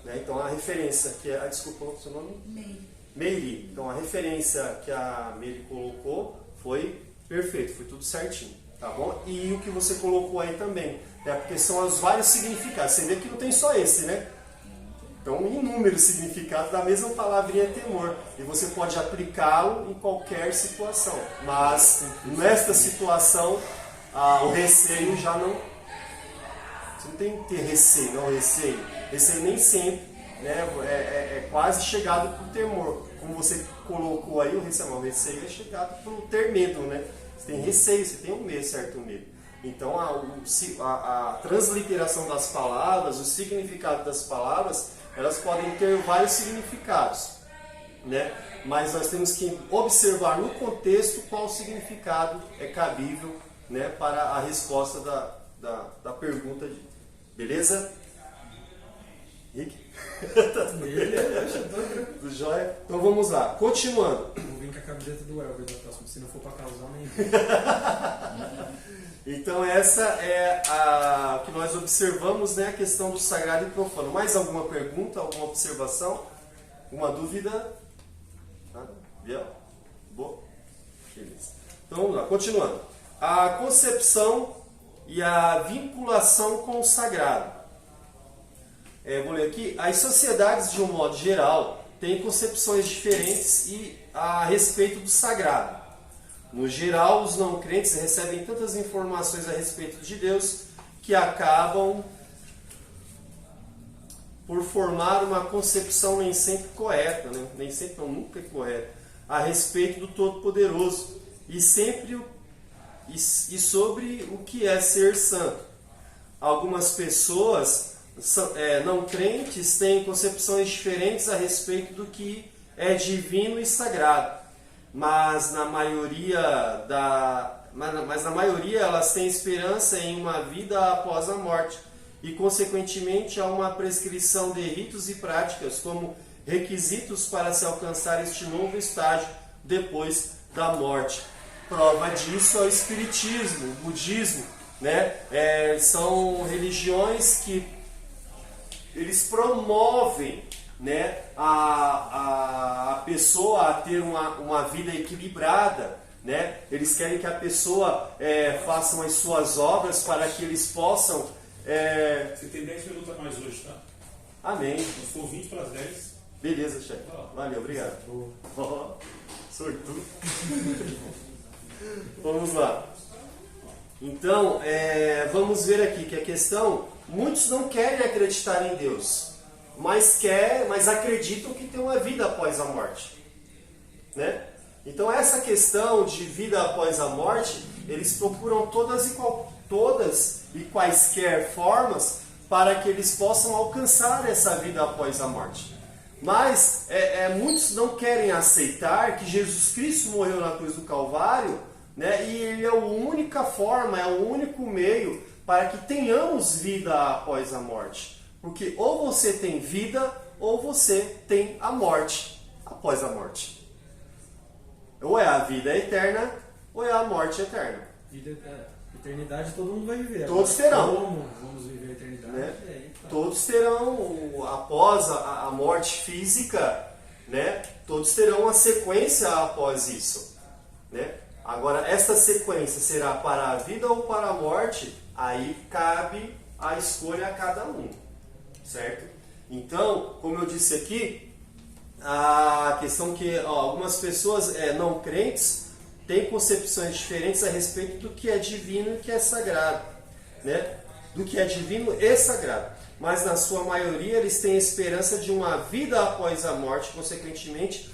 A: Né? Então a referência que é... desculpa, qual é o seu nome? Meiri. Então a referência que a Meiri colocou foi perfeito, foi tudo certinho. Tá bom? E o que você colocou aí também, né? Porque são os vários significados. Você vê que não tem só esse, né? Então, inúmeros significados da mesma palavrinha temor. E você pode aplicá-lo em qualquer situação. Mas, nesta situação, o receio já não... Você não tem que ter receio, não receio. Receio nem sempre, né? É quase chegado por temor. Como você colocou aí, o receio é chegado por ter medo, né? Você tem receio, você tem um medo, certo medo. Então, a transliteração das palavras, o significado das palavras, elas podem ter vários significados, né? Mas nós temos que observar no contexto qual significado é cabível, né, para a resposta da pergunta. Beleza? Rick? Do joia? Então vamos lá, continuando.
C: Vou vir com a camiseta do Elber da próxima, se não for para causar nenhum.
A: Então essa é a que nós observamos, né, a questão do sagrado e profano. Mais alguma pergunta, alguma observação? Uma dúvida? Nada? Biel? Boa? Beleza. Então vamos lá, continuando. A concepção e a vinculação com o sagrado. Vou ler aqui. As sociedades, de um modo geral, têm concepções diferentes a respeito do sagrado. No geral, os não crentes recebem tantas informações a respeito de Deus que acabam por formar uma concepção nem sempre correta, né? Nem sempre, não, nunca é correta, a respeito do Todo-Poderoso e sobre o que é ser santo. Algumas pessoas não crentes têm concepções diferentes a respeito do que é divino e sagrado, mas na maioria elas têm esperança em uma vida após a morte e, consequentemente, há uma prescrição de ritos e práticas como requisitos para se alcançar este novo estágio depois da morte. Prova disso é o Espiritismo, o Budismo, né? São religiões que eles promovem, né, a pessoa a ter uma vida equilibrada, né? Eles querem que a pessoa faça as suas obras para que eles possam...
H: Você tem 10 minutos a mais hoje, tá?
A: Amém.
H: Nós for 20 para as 10.
A: Beleza, chefe. Valeu, obrigado. Sortudo. Vamos lá. Então, vamos ver aqui que a questão... Muitos não querem acreditar em Deus, mas acreditam que tem uma vida após a morte, né? Então essa questão de vida após a morte, eles procuram todas e quaisquer formas para que eles possam alcançar essa vida após a morte. Mas muitos não querem aceitar que Jesus Cristo morreu na cruz do Calvário, né? E Ele é a única forma, é o único meio para que tenhamos vida após a morte. Porque ou você tem vida, ou você tem a morte após a morte. Ou é a vida eterna, ou é a morte eterna.
C: Eternidade todo mundo vai viver.
A: Todos terão.
C: Como vamos viver a eternidade?
A: Né? Todos terão, após a morte física, né? Todos terão uma sequência após isso. Né? Agora, esta sequência será para a vida ou para a morte? Aí cabe a escolha a cada um, certo? Então, como eu disse aqui, a questão que algumas pessoas não crentes têm concepções diferentes a respeito do que é divino e que é sagrado, né? Do que é divino e sagrado. Mas na sua maioria eles têm esperança de uma vida após a morte, consequentemente,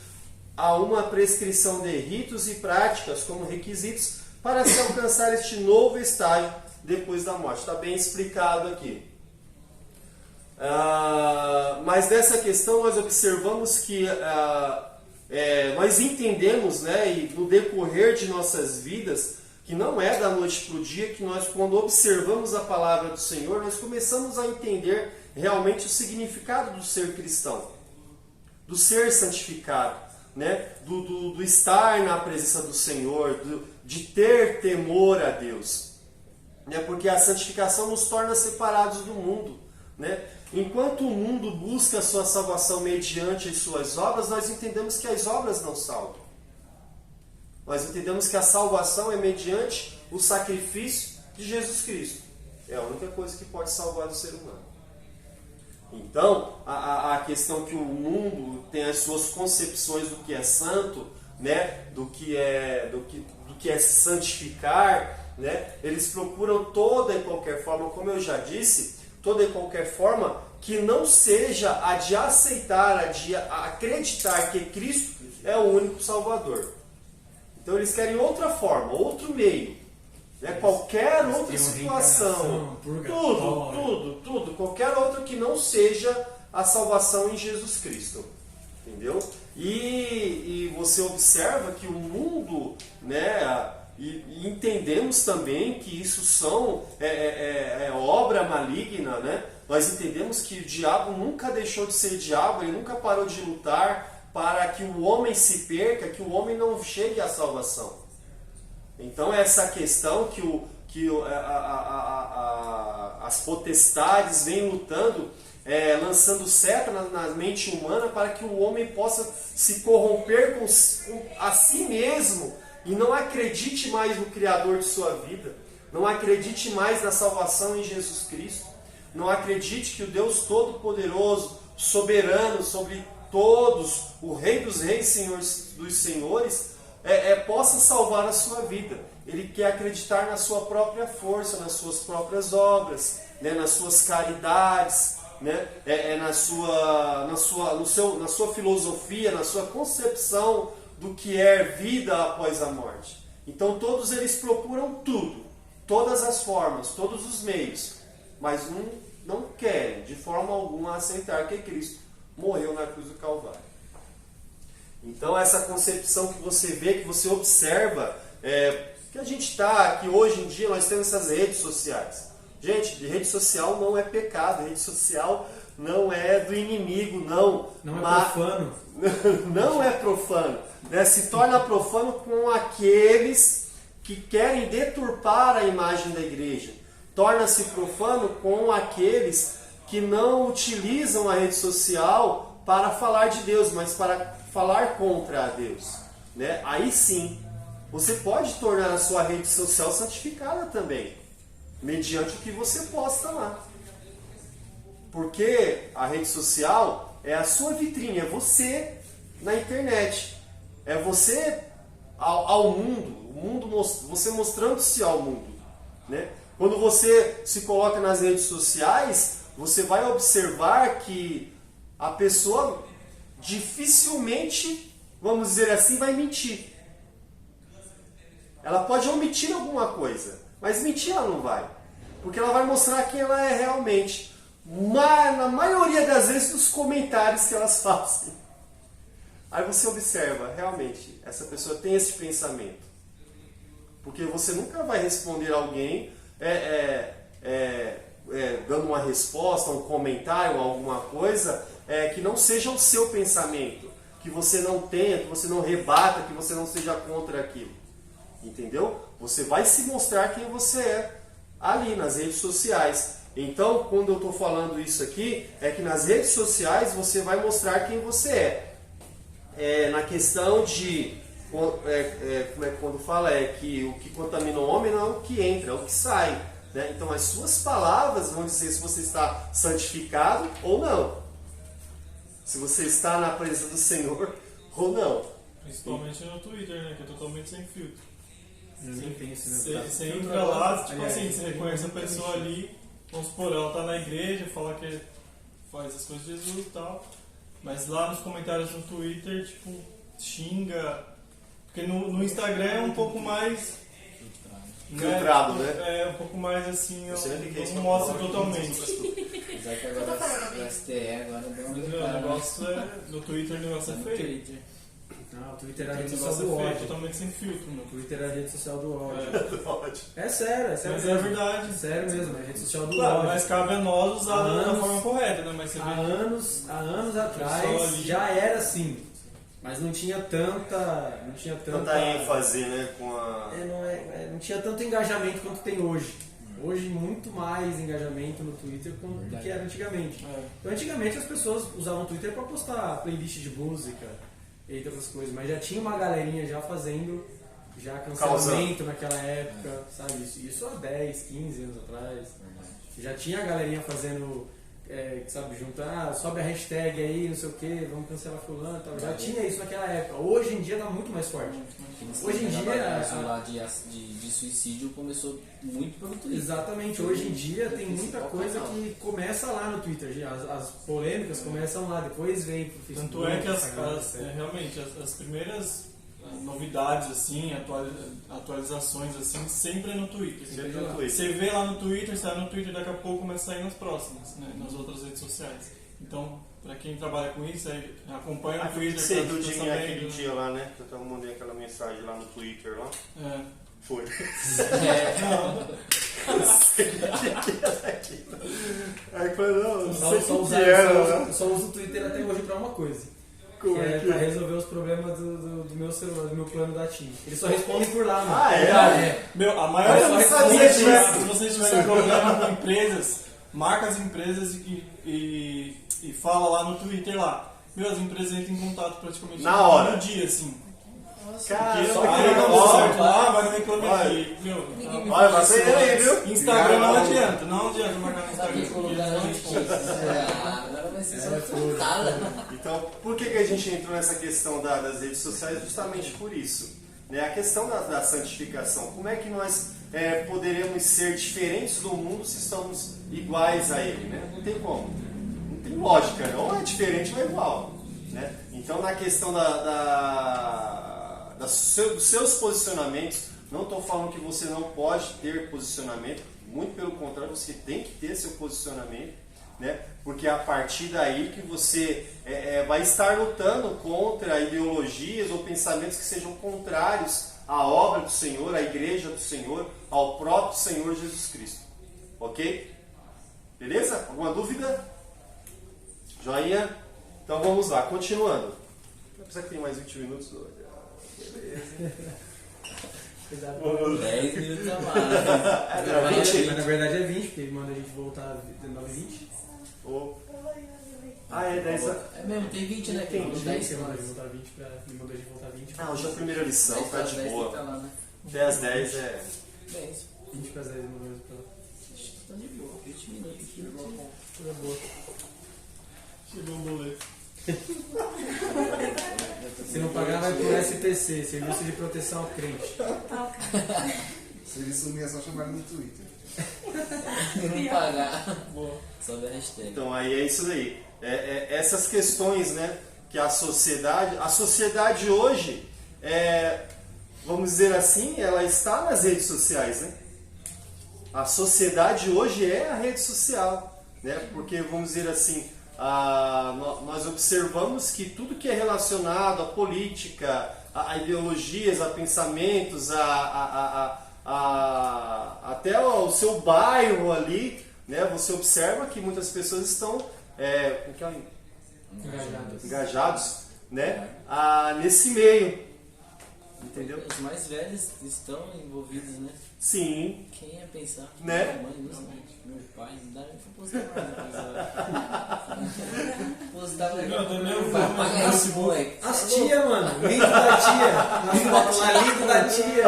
A: há uma prescrição de ritos e práticas como requisitos para se alcançar este novo estágio depois da morte. Está bem explicado aqui. Mas nessa questão nós observamos que nós entendemos, né, e no decorrer de nossas vidas, que não é da noite para o dia que nós, quando observamos a palavra do Senhor, nós começamos a entender realmente o significado do ser cristão, do ser santificado, né, do estar na presença do Senhor, de ter temor a Deus. Porque a santificação nos torna separados do mundo, né? Enquanto o mundo busca a sua salvação mediante as suas obras, nós entendemos que as obras não salvam. Nós entendemos que a salvação é mediante o sacrifício de Jesus Cristo. É a única coisa que pode salvar o ser humano. Então, a questão que o mundo tem as suas concepções do que é santo, né? do que é santificar, né? Eles procuram toda e qualquer forma, como eu já disse, toda e qualquer forma que não seja a de aceitar, a de acreditar que Cristo é o único Salvador. Então eles querem outra forma, outro meio, né? Qualquer outra situação, tudo, qualquer outra que não seja a salvação em Jesus Cristo, entendeu? E você observa que o mundo, né? E entendemos também que isso são obra maligna, né? Nós entendemos que o diabo nunca deixou de ser diabo, ele nunca parou de lutar para que o homem se perca, que o homem não chegue à salvação. Então essa questão que as potestades vêm lutando, lançando seta na mente humana para que o homem possa se corromper com a si mesmo, e não acredite mais no Criador de sua vida, não acredite mais na salvação em Jesus Cristo, não acredite que o Deus Todo-Poderoso, soberano sobre todos, o Rei dos Reis, Senhor dos Senhores, possa salvar a sua vida. Ele quer acreditar na sua própria força, nas suas próprias obras, né, nas suas caridades, né? Na sua filosofia, na sua concepção do que é vida após a morte. Então todos eles procuram tudo, todas as formas, todos os meios, mas não querem de forma alguma aceitar que Cristo morreu na cruz do Calvário. Então essa concepção que você vê, que você observa, que a gente está, que hoje em dia nós temos essas redes sociais. Gente, rede social não é pecado, rede social não é do inimigo, não.
C: Não é profano.
A: Não é profano. Né? Se torna profano com aqueles que querem deturpar a imagem da igreja. Torna-se profano com aqueles que não utilizam a rede social para falar de Deus, mas para falar contra a Deus. Né? Aí sim, você pode tornar a sua rede social santificada também, mediante o que você posta lá. Porque a rede social é a sua vitrine, é você na internet. É você ao mundo, você mostrando-se ao mundo. Né? Quando você se coloca nas redes sociais, você vai observar que a pessoa dificilmente, vamos dizer assim, vai mentir. Ela pode omitir alguma coisa, mas mentir ela não vai. Porque ela vai mostrar quem ela é realmente. Mas, na maioria das vezes, nos comentários que elas fazem. Aí você observa, realmente, essa pessoa tem esse pensamento. Porque você nunca vai responder alguém dando uma resposta, um comentário, alguma coisa que não seja o seu pensamento. Que você não tenha, que você não rebata, que você não seja contra aquilo. Entendeu? Você vai se mostrar quem você é ali nas redes sociais. Então, quando eu estou falando isso aqui, é que nas redes sociais você vai mostrar quem você é. Na questão de, quando fala, que o que contamina o homem não é o que entra, é o que sai. Né? Então, as suas palavras vão dizer se você está santificado ou não. Se você está na presença do Senhor ou não.
E: Principalmente no Twitter, né? Que é totalmente sem filtro.
C: Você
E: entra lá, tipo assim, você reconhece a pessoa ali, vamos supor, ela tá na igreja, fala que faz as coisas de Jesus e tal, mas lá nos comentários no Twitter, tipo, xinga, porque no Instagram é um pouco mais...
A: Filtrado, né?
E: É, um pouco mais assim, não mostra totalmente.
F: Já que agora o STE agora deu uma
E: O negócio no Twitter, o negócio é feio.
C: Não, o Twitter é a
E: O
C: rede social
E: negócio
C: do
E: é feio,
C: ódio.
E: totalmente sem filtro, meu.
C: O Twitter é a rede social do ódio.
A: Ódio.
C: É sério,
E: Mas é
C: mesmo.
E: verdade.
C: Sério mesmo, é a rede social do
E: Claro,
C: ódio.
E: mas cabe a nós usar da forma correta, né? Mas você
C: Há
E: vê
C: anos atrás já era assim. Mas não tinha tanta
A: ênfase, né?
C: não tinha tanto engajamento quanto tem hoje. Hoje, muito mais engajamento no Twitter do que era antigamente. Então, antigamente, as pessoas usavam o Twitter para postar playlist de música e outras coisas, mas já tinha uma galerinha já fazendo cancelamento naquela época, sabe? Isso há 10, 15 anos atrás. Já tinha a galerinha fazendo, sabe, juntar, sobe a hashtag aí, não sei o que, vamos cancelar fulano e tal. Já tinha isso naquela época. Hoje em dia tá muito mais forte. Hoje em dia...
F: de suicídio começou muito pelo Twitter.
C: Exatamente, hoje em dia tem muita coisa que começa lá no Twitter. As polêmicas começam lá, depois vem pro Facebook.
E: tanto é que realmente as primeiras novidades, assim, atualizações, assim, sempre é no Twitter. Você vê lá no Twitter, sai no Twitter, daqui a pouco começa a sair nas próximas, né, nas outras redes sociais. Então, para quem trabalha com isso, acompanha no Twitter.
A: Você do dia aquele dia lá, né? Que eu mandei aquela mensagem lá no Twitter lá. Foi. Aí eu falei, não sei o que era.
C: Só uso o Twitter até hoje pra uma coisa. Pra resolver os problemas do meu celular, do meu plano da TIM. Eles só respondem por lá, mano.
E: Meu, a maioria das vezes, se vocês tiverem problema com empresas, marca as empresas e fala lá no Twitter lá. Meu, as empresas entram em contato praticamente
A: na hora.
E: No dia, assim.
A: Cara,
E: só que não deu certo lá, vai no Reclame Aqui. Meu,
A: olha, vai ser aí, viu?
E: Instagram não adianta marcar no Instagram.
F: Agora vai ser só furtada.
A: Então, por que a gente entrou nessa questão das redes sociais? Justamente por isso. Né? A questão da santificação. Como é que nós poderemos ser diferentes do mundo se estamos iguais a ele? Né? Não tem como. tem lógica, né? Ou é diferente ou é igual. Né? Então, na questão dos seus posicionamentos, não estou falando que você não pode ter posicionamento, muito pelo contrário, você tem que ter seu posicionamento, né? Porque é a partir daí que você vai estar lutando contra ideologias ou pensamentos que sejam contrários à obra do Senhor, à igreja do Senhor, ao próprio Senhor Jesus Cristo. Ok? Beleza? Alguma dúvida? Joinha? Então vamos lá, continuando. Apesar que tem mais 20 minutos. Beleza.
C: Cuidado.
I: 10 minutos a mais.
C: Mas na verdade é 20, porque ele manda a gente voltar 19h20.
A: É 10.
I: É mesmo, tem 20, né?
A: Tem
I: 10
C: Ele manda a
I: semanas.
C: gente voltar 20 pra. Ele mandou a gente voltar 20.
A: Hoje é a primeira lição, tá de
I: 10
A: boa.
I: tá lá, né?
A: Até as 10 é.
I: 10.
C: 20 para as 10 mandou a gente pra lá.
I: Tá de boa, 20 minutos aqui.
C: Coisa boa.
E: Chegou um boleto.
C: Se não pagar, vai pro SPC, Serviço de Proteção ao Crente.
J: Se ele sumir é só chamar ele no Twitter.
I: Se não pagar, sobe a hashtag.
A: Então aí é isso daí. Essas questões, né, que a sociedade hoje, vamos dizer assim, ela está nas redes sociais, né? A sociedade hoje é a rede social, né? Porque, vamos dizer assim, nós observamos que tudo que é relacionado à política, a ideologias, a pensamentos, até o seu bairro ali, né? Você observa que muitas pessoas estão engajados, né? Nesse meio, entendeu?
I: Os mais velhos estão envolvidos, né?
A: Sim.
I: Quem ia pensar que
A: Né?
I: minha mãe, meu pai, não dá nem pra postar mais. Postar
E: Não,
I: vai pagar esse moleque.
C: As tia, mano. Lindo da tia. As fotos lá, lindo da tia.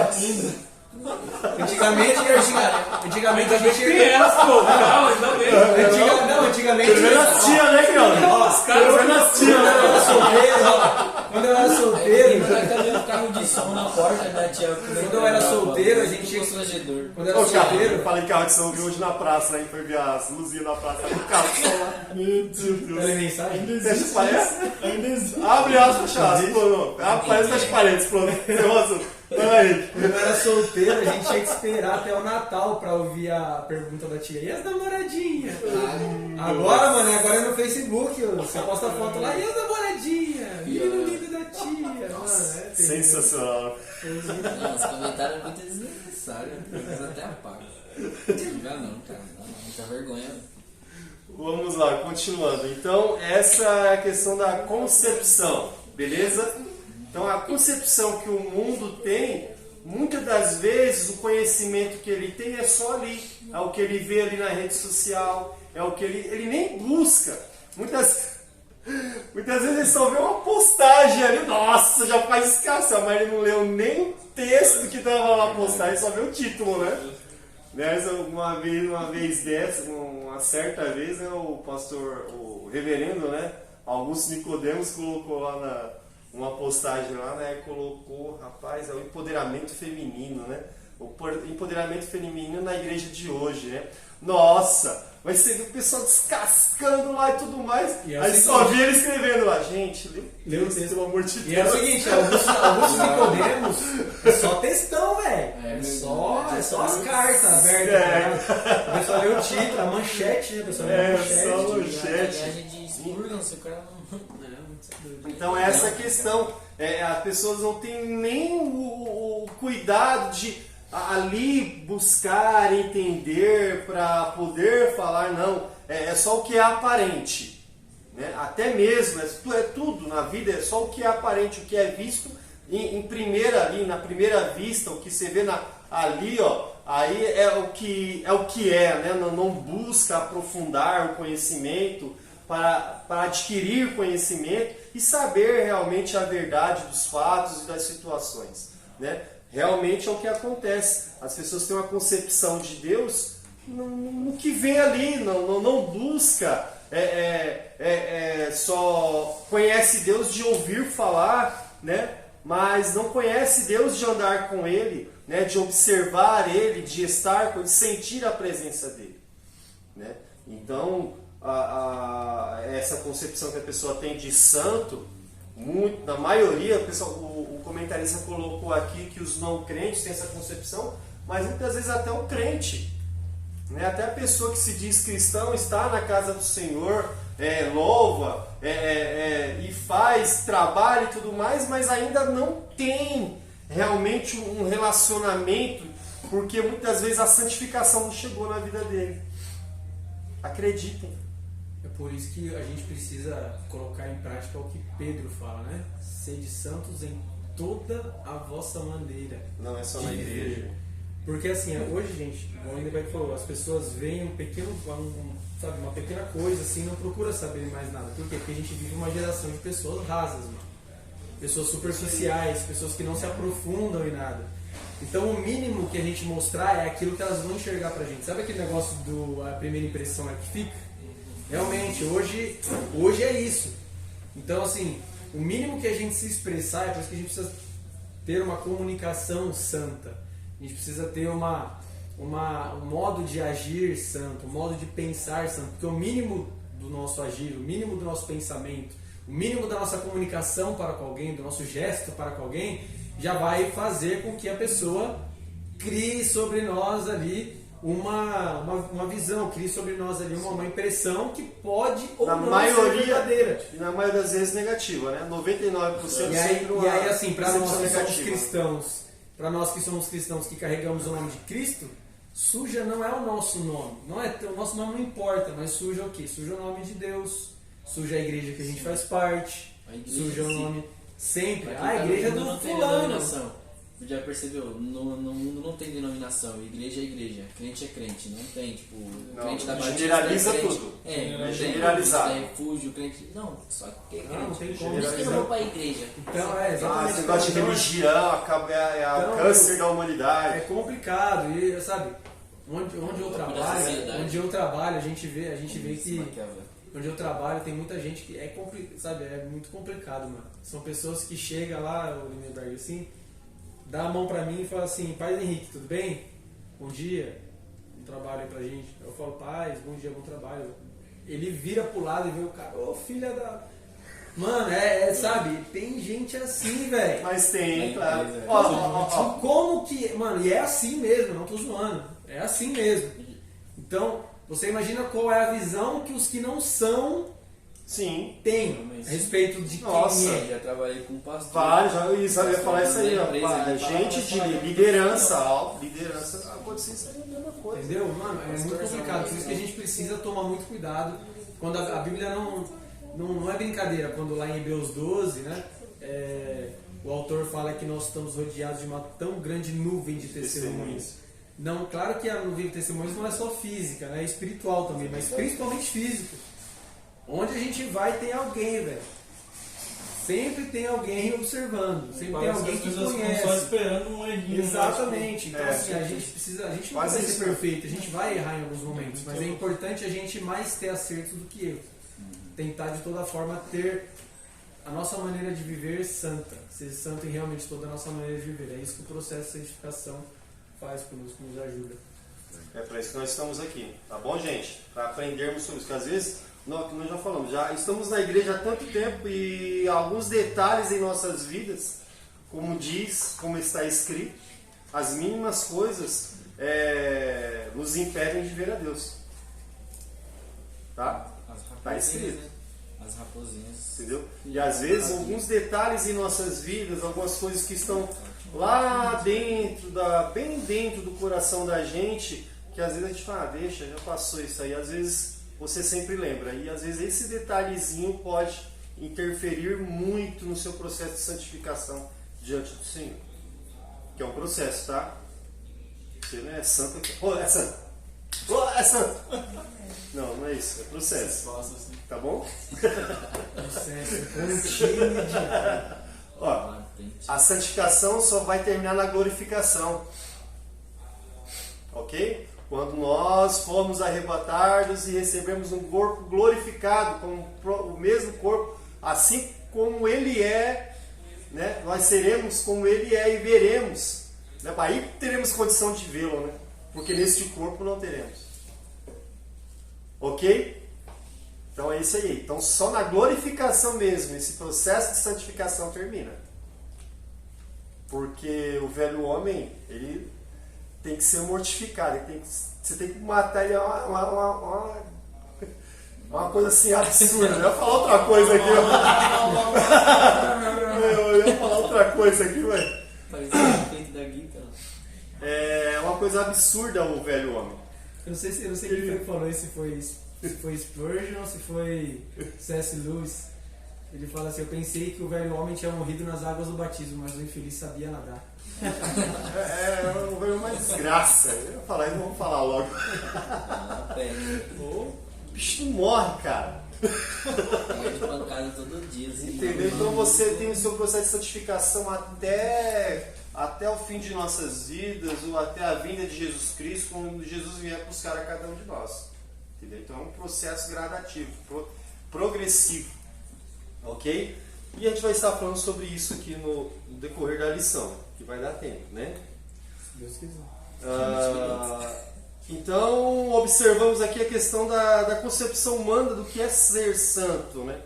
C: Antigamente a gente...
H: Criança, pô, calma, ainda bem.
C: Antigamente...
A: As tia, né, cara?
H: Os caras
A: As tia, né?
C: Quando eu era solteiro...
I: O moleque tá vendo carro de som na porta, né, tia?
C: Quando eu era solteiro, a gente tinha...
I: Constrangedor.
C: Quando eu era
A: Ô, cara, eu
C: solteiro...
A: falei carro de som, vi hoje na praça, aí foi ver as luzinhas na praça, o carro de som lá. Meu Deus.
C: Olha a mensagem.
A: Fecha parece?
E: Ainda existe.
A: Abre aspas, fecha aspas. Parece fecha parênteses, pronto. Olha aí.
C: Quando eu era solteiro, a gente tinha que esperar até o Natal pra ouvir a pergunta da tia. E as namoradinhas? Agora, mano, agora é no Facebook. Você posta foto lá. E as namoradinhas? Menino lindo da tia. Mano,
A: Sensacional.
I: Não, os comentários é muito desnecessários. Eles até apagam. Já não, cara. Não, muita vergonha.
A: Vamos lá, continuando. Então, essa é a questão da concepção, beleza? Então, a concepção que o mundo tem, muitas das vezes o conhecimento que ele tem é só ali. É o que ele vê ali na rede social, é o que ele nem busca. Muitas vezes ele só vê uma postagem ali, nossa, já faz escassez, mas ele não leu nem o texto que estava lá na postagem, só vê o título, né? Uma certa vez, né, o reverendo, né, Augusto Nicodemos colocou lá uma postagem lá, né, colocou, rapaz, é o empoderamento feminino, né, o empoderamento feminino na igreja de hoje, né, nossa, mas você viu o pessoal descascando lá e tudo mais, aí só vi ele escrevendo lá, gente, lê o texto, pelo amor de Deus.
C: E é o seguinte, Augusto Nicodemos é só textão, velho. É só as cartas abertas. O pessoal lê o título, a manchete, né? O pessoal lê a manchete.
A: Só
I: A
A: manchete.
I: viagem de Spurgeon, se o cara não...
A: Então essa é a questão. As pessoas não têm nem o cuidado de ali buscar, entender para poder falar, não. É só o que é aparente. Né? Até mesmo, é tudo na vida, é só o que é aparente, o que é visto na primeira vista, o que você vê ali, ó, aí é o que é, né? Não busca aprofundar o conhecimento para adquirir conhecimento e saber realmente a verdade dos fatos e das situações, né? Realmente é o que acontece. As pessoas têm uma concepção de Deus no que vem ali, não busca, só conhece Deus de ouvir falar, né? Mas não conhece Deus de andar com Ele, né? De observar Ele, de estar com Ele, de sentir a presença dEle, né? Então, essa concepção que a pessoa tem de santo, na maioria, o comentarista colocou aqui que os não crentes têm essa concepção, mas muitas vezes até o crente, né? Até a pessoa que se diz cristão está na casa do Senhor, louva e faz trabalho e tudo mais, mas ainda não tem realmente um relacionamento, porque muitas vezes a santificação não chegou na vida dele. Acreditem.
C: É por isso que a gente precisa colocar em prática o que Pedro fala, né? Sede santos em toda a vossa maneira.
A: Não é só
C: de
A: na
C: viver.
A: igreja.
C: Porque assim, hoje, gente, como o Lindeberg falou, as pessoas veem um pequeno, sabe, uma pequena coisa assim, não procura saber mais nada. Por quê? Porque a gente vive uma geração de pessoas rasas, mano. Pessoas superficiais, pessoas que não se aprofundam em nada. Então o mínimo que a gente mostrar é aquilo que elas vão enxergar pra gente. Sabe aquele negócio a primeira impressão é que fica? Realmente, hoje é isso. Então assim, o mínimo que a gente se expressar, é por isso que a gente precisa ter uma comunicação santa. A gente precisa ter um modo de agir santo, um modo de pensar santo. Porque o mínimo do nosso agir, o mínimo do nosso pensamento, o mínimo da nossa comunicação para com alguém, do nosso gesto para com alguém, já vai fazer com que a pessoa crie sobre nós ali uma visão, crie sobre nós ali uma impressão que pode ou não ser verdadeira.
A: E na maioria das vezes negativa, né? 99% sempre
C: E aí assim, para nós que somos cristãos que carregamos o nome de Cristo, suja não é o nosso nome. O nosso nome não importa, mas suja o quê? Suja o nome de Deus, suja a igreja que a gente faz parte, suja o nome sempre. A igreja do fulano.
I: Já percebeu? No mundo não tem denominação. Igreja é igreja, crente é crente. Não tem, tipo, crente da Batista.
A: Generaliza
I: crente,
A: tudo.
I: Não
A: generalizar.
I: tem refúgio, crente. Não, só que é crente.
C: Não tem como.
I: Por isso que eu vou pra igreja.
C: Então, exatamente.
A: Esse negócio de religião é o câncer da humanidade.
C: É complicado, e sabe, onde eu trabalho, a gente vê que onde eu trabalho tem muita gente que é muito complicado, mano. São pessoas que chegam lá, o Lindenberg, assim, dá a mão pra mim e fala assim: Pai Henrique, tudo bem? Bom dia, bom trabalho aí pra gente. Eu falo: Paz, bom dia, bom trabalho. Ele vira pro lado e vê o cara: ô filha da... Mano, sabe, tem gente assim, velho.
A: Mas tem, claro.
C: Como que... Mano, e é assim mesmo, não tô zoando. É assim mesmo. Então, você imagina qual é a visão que os que não são...
A: Sim.
C: Tem a respeito de quem é.
I: Já trabalhei com pastor.
A: Vários, eu ia falar isso aí, ó. Gente de liderança, liderança, acontecer isso aí é a mesma coisa.
C: Entendeu? Mano, é muito complicado. Por isso que a gente precisa tomar muito cuidado. Quando a Bíblia não é brincadeira, quando lá em Hebreus 12, né, o autor fala que nós estamos rodeados de uma tão grande nuvem de testemunhas. Não, claro que a nuvem de testemunhas não é só física, né, é espiritual também, mas principalmente físico. Onde a gente vai tem alguém, velho. Sempre tem alguém observando, sempre tem alguém que conhece.
E: Só esperando um errinho.
C: Exatamente. Então assim, a gente não vai ser perfeito, a gente vai errar em alguns momentos, mas é importante a gente mais ter acerto do que erro. Tentar de toda forma ter a nossa maneira de viver santa, ser santo em realmente toda a nossa maneira de viver. É isso que o processo de santificação faz conosco, nos ajuda.
A: É para isso que nós estamos aqui, tá bom, gente? Para aprendermos sobre isso, porque às vezes, nós já falamos, já estamos na igreja há tanto tempo e alguns detalhes em nossas vidas, como está escrito, as mínimas coisas nos impedem de ver a Deus. Tá? Está escrito.
I: As raposinhas.
A: Entendeu? E às vezes alguns detalhes em nossas vidas, algumas coisas que estão lá dentro, bem dentro do coração da gente, que às vezes a gente fala, deixa, já passou isso aí. Às vezes você sempre lembra. E às vezes esse detalhezinho pode interferir muito no seu processo de santificação diante do Senhor. Que é um processo, tá? Você não é santo aqui. É santo. É santo. Não é isso. É processo. Tá bom?
C: Processo contínuo de...
A: Ó, a santificação só vai terminar na glorificação. Ok? Quando nós formos arrebatados e recebemos um corpo glorificado, com o mesmo corpo, assim como ele é, né? Nós seremos como ele é e veremos. Né? Aí teremos condição de vê-lo, né? Porque neste corpo não teremos. Ok? Então é isso aí. Então só na glorificação mesmo, esse processo de santificação termina. Porque o velho homem, ele tem que ser mortificado. Você tem que matar ele uma coisa assim absurda. Eu ia falar outra coisa aqui. Eu ia falar outra coisa aqui, velho.
I: Parecia o peito da guita.
A: É uma coisa absurda o velho homem.
C: Eu não sei quem foi que falou isso, se foi Spurgeon ou se foi C.S. Lewis. Ele fala assim: eu pensei que o velho homem tinha morrido nas águas do batismo, mas o infeliz sabia nadar.
A: Foi uma desgraça. Eu ia falar, então vamos falar logo. O bicho não morre, cara.
I: Pega de pancada todo dia. Assim,
A: entendeu? Então você tem o seu processo de santificação até o fim de nossas vidas, ou até a vinda de Jesus Cristo, quando Jesus vier buscar a cada um de nós. Entendeu? Então é um processo gradativo, progressivo. Ok? E a gente vai estar falando sobre isso aqui no decorrer da lição, que vai dar tempo, né?
C: Se Deus quiser.
A: Então, observamos aqui a questão da concepção humana do que é ser santo, né?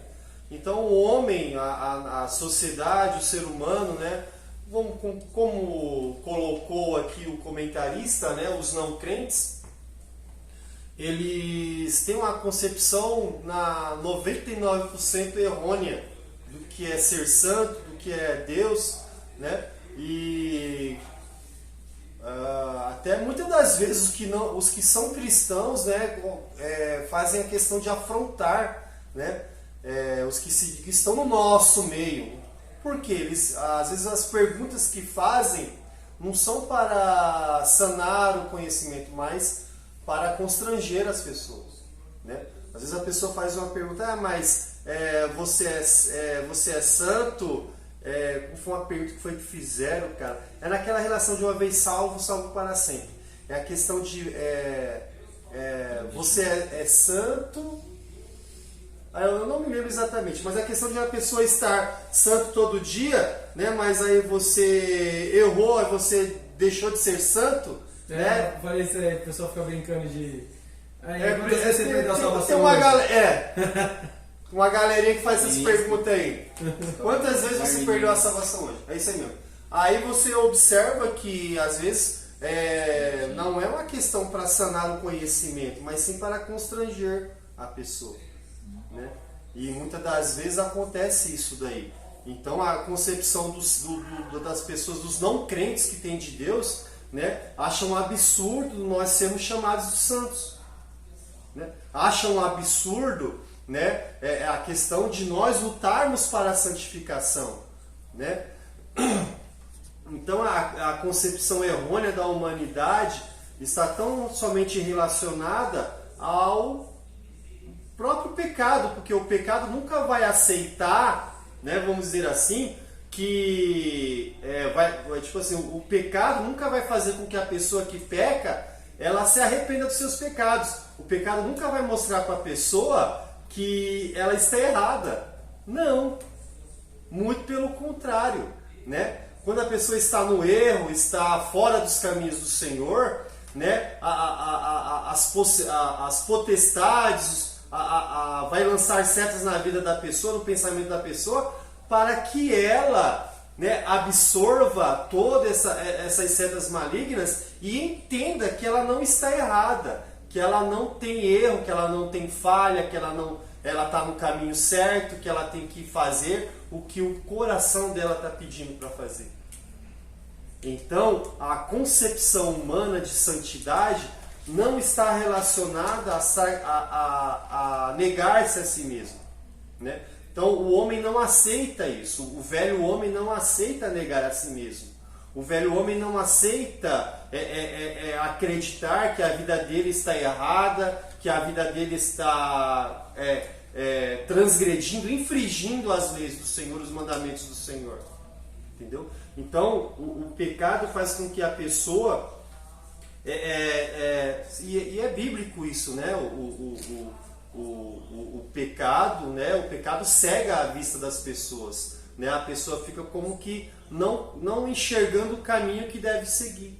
A: Então, o homem, a sociedade, o ser humano, né? Como colocou aqui o comentarista, né? Os não crentes, eles têm uma concepção 99% errônea do que é ser santo, do que é Deus, né? E até muitas das vezes os que são cristãos, né, fazem a questão de afrontar, né, os que estão no nosso meio. Porque às vezes as perguntas que fazem não são para sanar o conhecimento, mas para constranger as pessoas, né? Às vezes a pessoa faz uma pergunta: mas você é santo? Foi uma pergunta que fizeram, cara. É naquela relação de uma vez salvo, salvo para sempre. É a questão de você é santo. Eu não me lembro exatamente, mas é a questão de uma pessoa estar santo todo dia, né? Mas aí você errou, aí você deixou de ser santo. Né?
C: Falei isso aí, o pessoal fica brincando de. Quantas vezes você perdeu a salvação?
A: Tem uma galerinha que faz essas perguntas aí. Quantas vezes você perdeu a salvação hoje? É isso aí mesmo. Aí você observa que às vezes não é uma questão para sanar o conhecimento, mas sim para constranger a pessoa, né? E muitas das vezes acontece isso daí. Então a concepção das pessoas, dos não crentes que tem de Deus, né, acham um absurdo nós sermos chamados de santos, né? Acham um absurdo, né, a questão de nós lutarmos para a santificação, né? Então a concepção errônea da humanidade está tão somente relacionada ao próprio pecado, porque o pecado nunca vai aceitar, né, vamos dizer assim, que tipo assim, o pecado nunca vai fazer com que a pessoa que peca ela se arrependa dos seus pecados. O pecado nunca vai mostrar para a pessoa que ela está errada. Não, muito pelo contrário, né? Quando a pessoa está no erro, está fora dos caminhos do Senhor, né? As potestades vai lançar setas na vida da pessoa, no pensamento da pessoa, para que ela, né, absorva todas essas setas malignas e entenda que ela não está errada, que ela não tem erro, que ela não tem falha, que ela está no caminho certo, que ela tem que fazer o que o coração dela está pedindo para fazer. Então, a concepção humana de santidade não está relacionada a negar-se a si mesmo, né? Então o homem não aceita isso, o velho homem não aceita negar a si mesmo, o velho homem não aceita acreditar que a vida dele está errada, que a vida dele está transgredindo, infringindo as leis do Senhor, os mandamentos do Senhor, entendeu? Então o pecado faz com que a pessoa, e é bíblico isso, né? O pecado, né? O pecado cega a vista das pessoas, né? A pessoa fica como que não enxergando o caminho que deve seguir.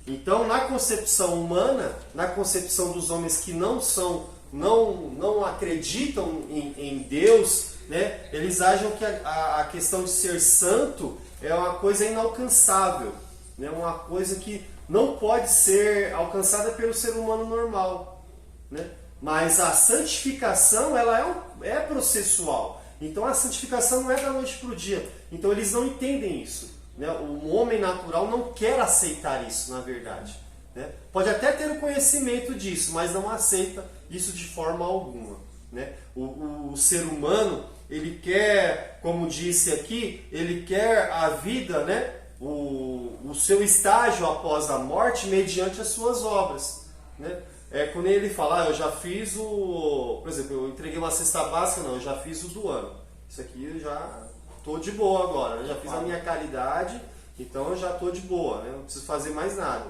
A: Então, na concepção humana, na concepção dos homens que não são não acreditam em Deus, né? Eles acham que a questão de ser santo é uma coisa inalcançável, né? Uma coisa que não pode ser alcançada pelo ser humano normal, né? Mas a santificação, ela é processual. Então a santificação não é da noite para o dia. Então eles não entendem isso, né? O homem natural não quer aceitar isso, na verdade, né? Pode até ter o conhecimento disso, mas não aceita isso de forma alguma, né? O ser humano, ele quer, como disse aqui, ele quer a vida, né? O seu estágio após a morte mediante as suas obras, né? Quando ele fala, eu já fiz por exemplo, eu entreguei uma cesta básica, não, eu já fiz o do ano. Isso aqui eu já estou de boa agora, eu já fiz a minha caridade, então eu já estou de boa, né? Não preciso fazer mais nada.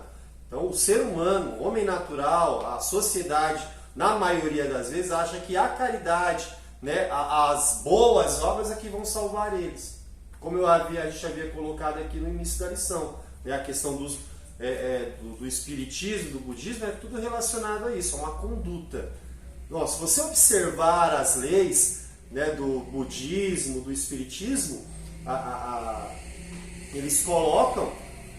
A: Então o ser humano, o homem natural, a sociedade, na maioria das vezes, acha que a caridade, né, as boas obras é que vão salvar eles. Como a gente havia colocado aqui no início da lição, né, a questão do espiritismo, do budismo, é tudo relacionado a isso, a uma conduta. Se você observar as leis, né, do budismo, do espiritismo, eles colocam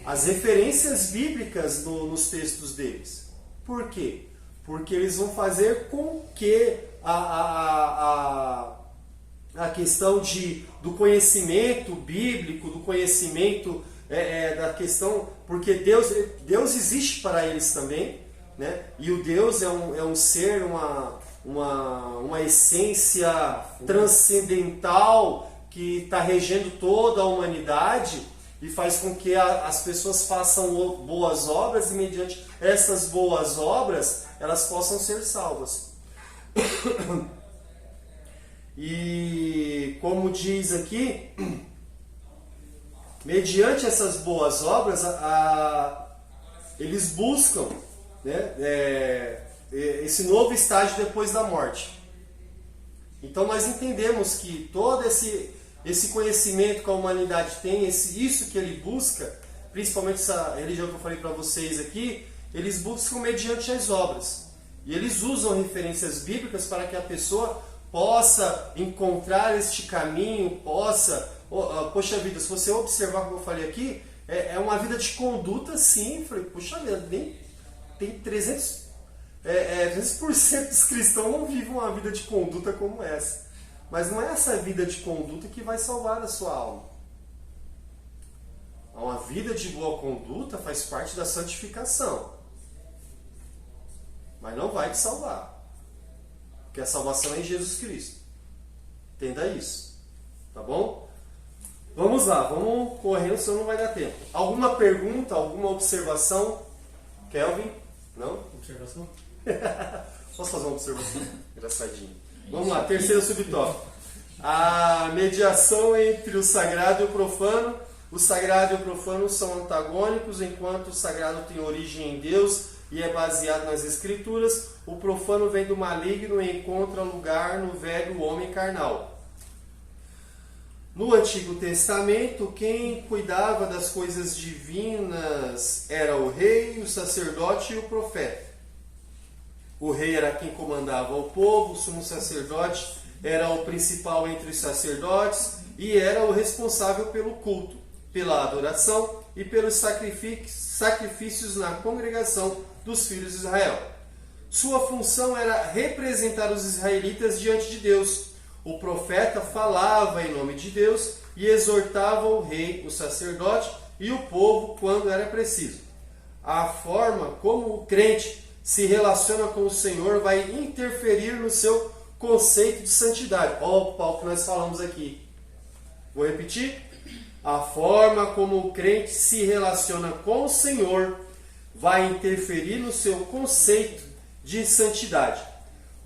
A: as referências bíblicas nos textos deles. Por quê? Porque eles vão fazer com que a questão do conhecimento bíblico, do conhecimento da questão, porque Deus existe para eles também, né? E o Deus é um ser, uma essência transcendental que está regendo toda a humanidade e faz com que as pessoas façam boas obras e mediante essas boas obras elas possam ser salvas. E como diz aqui, mediante essas boas obras, eles buscam, né, esse novo estágio depois da morte. Então nós entendemos que todo esse conhecimento que a humanidade tem, isso que ele busca, principalmente essa religião que eu falei para vocês aqui, eles buscam mediante as obras. E eles usam referências bíblicas para que a pessoa possa encontrar este caminho, poxa vida, se você observar como eu falei aqui, é uma vida de conduta, sim. Falei, puxa vida, tem 300% dos cristãos não vivem uma vida de conduta como essa. Mas não é essa vida de conduta que vai salvar a sua alma. Uma vida de boa conduta faz parte da santificação. Mas não vai te salvar. Porque a salvação é em Jesus Cristo. Entenda isso. Tá bom? Vamos lá, vamos correndo, senão não vai dar tempo. Alguma pergunta, alguma observação? Kelvin? Não?
C: Observação?
A: Posso fazer uma observação? Engraçadinho. Vamos lá, terceiro subtópico. A mediação entre o sagrado e o profano. O sagrado e o profano são antagônicos, enquanto o sagrado tem origem em Deus e é baseado nas Escrituras, o profano vem do maligno e encontra lugar no velho homem carnal. No Antigo Testamento, quem cuidava das coisas divinas era o rei, o sacerdote e o profeta. O rei era quem comandava o povo, o sumo sacerdote era o principal entre os sacerdotes e era o responsável pelo culto, pela adoração e pelos sacrifícios na congregação dos filhos de Israel. Sua função era representar os israelitas diante de Deus. O profeta falava em nome de Deus e exortava o rei, o sacerdote e o povo quando era preciso. A forma como o crente se relaciona com o Senhor vai interferir no seu conceito de santidade. Olha o pau que nós falamos aqui. Vou repetir. A forma como o crente se relaciona com o Senhor vai interferir no seu conceito de santidade.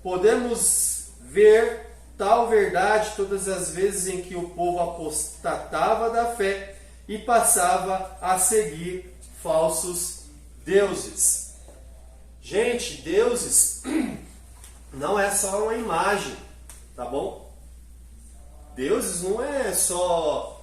A: Podemos ver tal verdade todas as vezes em que o povo apostatava da fé e passava a seguir falsos deuses. Gente, deuses não é só uma imagem, tá bom? Deuses não é só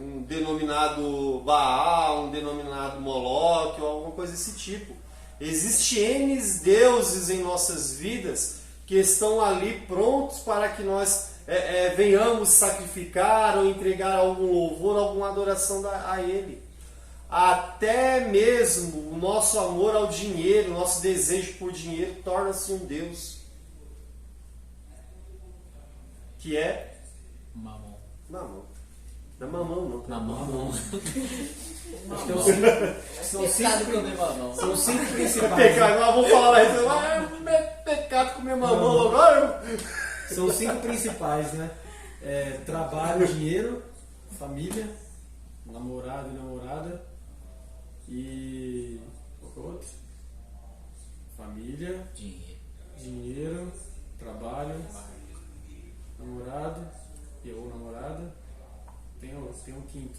A: um denominado Baal, um denominado Moloque ou alguma coisa desse tipo. Existem N deuses em nossas vidas que estão ali prontos para que nós venhamos sacrificar ou entregar algum louvor, alguma adoração a Ele. Até mesmo o nosso amor ao dinheiro, o nosso desejo por dinheiro torna-se um Deus. Que é?
I: Mamão.
A: Mamão. Não é mamão, não.
I: Mamão.
C: São cinco
A: É
C: principais.
A: pecado, agora vou falar isso. É pecado comer mamão agora.
C: São cinco principais, né? Trabalho, dinheiro, família, namorado e namorada e... qual que é o outro? Família, dinheiro, trabalho, namorado ou namorada. Tem um quinto.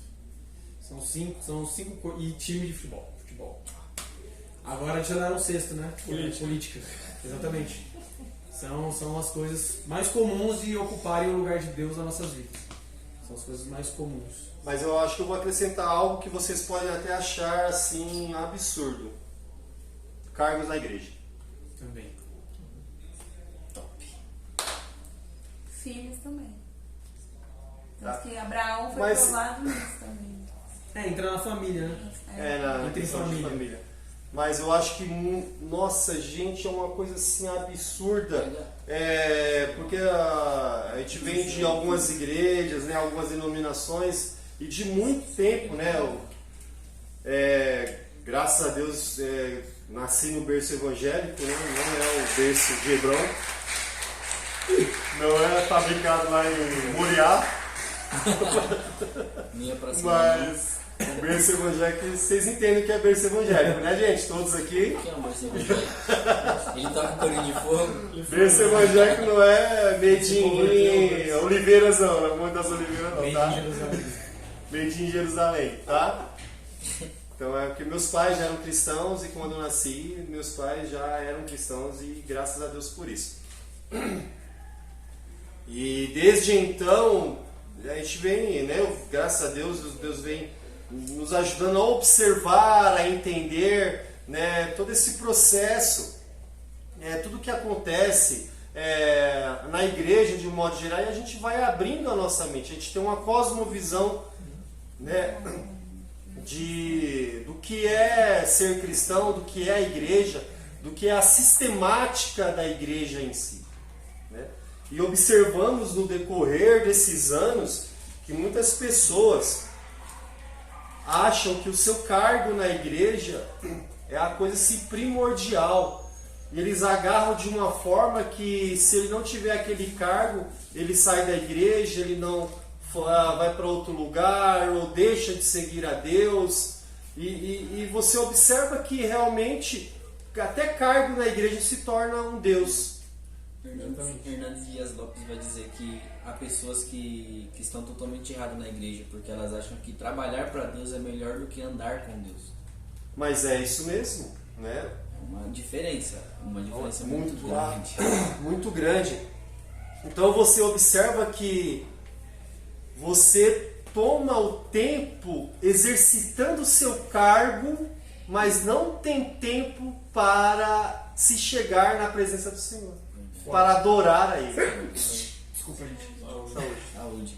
C: São cinco e time de futebol. Agora adicionaram o sexto, né? Política. Exatamente. São as coisas mais comuns de ocuparem o lugar de Deus nas nossas vidas. São as coisas mais comuns.
A: Mas eu acho que eu vou acrescentar algo que vocês podem até achar assim absurdo. Cargos na igreja.
C: Também.
B: Filhos também.
A: Tá.
B: Porque Abraão foi
A: Mas-
B: provado nisso também.
C: Entrar na família, né?
A: Na
C: Entre
A: questão de
C: família.
A: família. Mas eu acho que, nossa, gente, é uma coisa assim absurda. Porque a gente vem de algumas igrejas, né, algumas denominações, e de muito tempo, né? Graças a Deus, nasci no berço evangélico, né, não é o berço de Hebron, não é fabricado lá em Moriá.
I: Minha pra cima.
A: Mas o berço evangélico, vocês entendem o que é berço evangélico, né, gente? Todos aqui.
I: O que é um berço evangélico? Ele toca corinho de fogo.
A: Berço evangélico não é Medinho, Oliveiras não, não é Monte das Oliveiras não, tá? Medinho em Jerusalém, tá? Então é porque meus pais já eram cristãos e quando eu nasci, meus pais já eram cristãos e graças a Deus por isso. E desde então, a gente vem, né, graças a Deus, Deus vem nos ajudando a observar, a entender, né, todo esse processo, tudo que acontece na igreja de um modo geral, e a gente vai abrindo a nossa mente, a gente tem uma cosmovisão, né, do que é ser cristão, do que é a igreja, do que é a sistemática da igreja em si. Né? E observamos no decorrer desses anos que muitas pessoas acham que o seu cargo na igreja é a coisa assim, primordial. E eles agarram de uma forma que se ele não tiver aquele cargo, ele sai da igreja, ele não vai para outro lugar ou deixa de seguir a Deus. E você observa que realmente até cargo na igreja se torna um Deus.
I: Hernandes Dias Lopes vai dizer que há pessoas que estão totalmente erradas na igreja porque elas acham que trabalhar para Deus é melhor do que andar com Deus.
A: Mas é isso mesmo, né?
I: É uma diferença muito grande.
A: Muito grande. Então você observa que você toma o tempo exercitando o seu cargo, mas não tem tempo para se chegar na presença do Senhor, para adorar a Ele.
C: Desculpa, gente.
I: Saúde.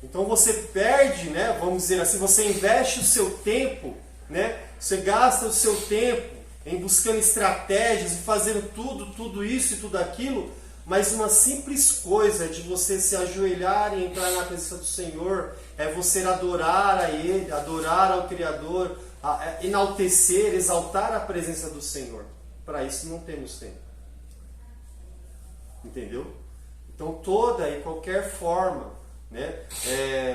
A: Então você perde, né? Vamos dizer assim, você investe o seu tempo, né? Você gasta o seu tempo em buscando estratégias e fazendo tudo isso e tudo aquilo, mas uma simples coisa de você se ajoelhar e entrar na presença do Senhor é você adorar a Ele, adorar ao Criador, enaltecer, exaltar a presença do Senhor. Para isso não temos tempo. Entendeu? Então toda e qualquer forma, né,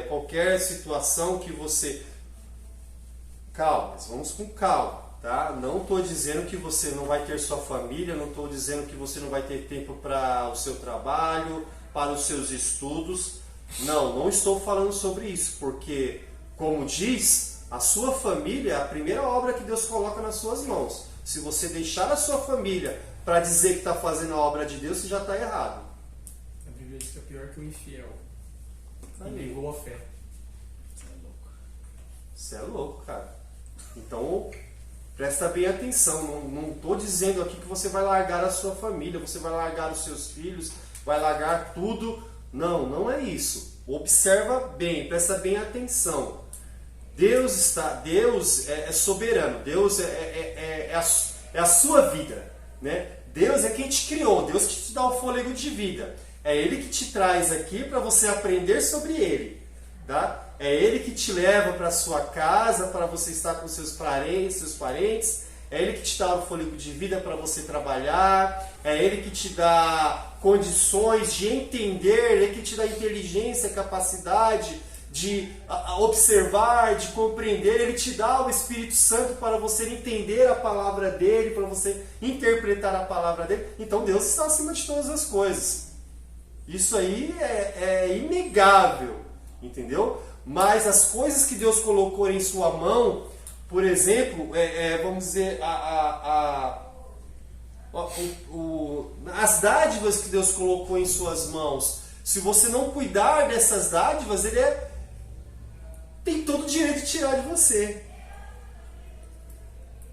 A: qualquer situação que você... Calma, vamos com calma. Tá? Não estou dizendo que você não vai ter sua família, não estou dizendo que você não vai ter tempo para o seu trabalho, para os seus estudos. Não estou falando sobre isso, porque, como diz, a sua família é a primeira obra que Deus coloca nas suas mãos. Se você deixar a sua família para dizer que está fazendo a obra de Deus, você já está errado.
C: A Bíblia diz que é pior que o infiel. E negou a fé.
A: Você é louco, cara. Então... Presta bem atenção, não estou dizendo aqui que você vai largar a sua família, você vai largar os seus filhos, vai largar tudo. Não, não é isso. Observa bem, presta bem atenção. Deus é soberano, Deus é a sua vida, né? Deus é quem te criou, Deus que te dá o fôlego de vida. É Ele que te traz aqui para você aprender sobre Ele, tá? É Ele que te leva para a sua casa, para você estar com seus parentes. É Ele que te dá o fôlego de vida para você trabalhar. É Ele que te dá condições de entender. Ele que te dá inteligência, capacidade de observar, de compreender. Ele te dá o Espírito Santo para você entender a palavra dEle, para você interpretar a palavra dEle. Então Deus está acima de todas as coisas. Isso aí é inegável, entendeu? Mas as coisas que Deus colocou em sua mão, por exemplo, vamos dizer, as dádivas que Deus colocou em suas mãos, se você não cuidar dessas dádivas, Ele tem todo o direito de tirar de você.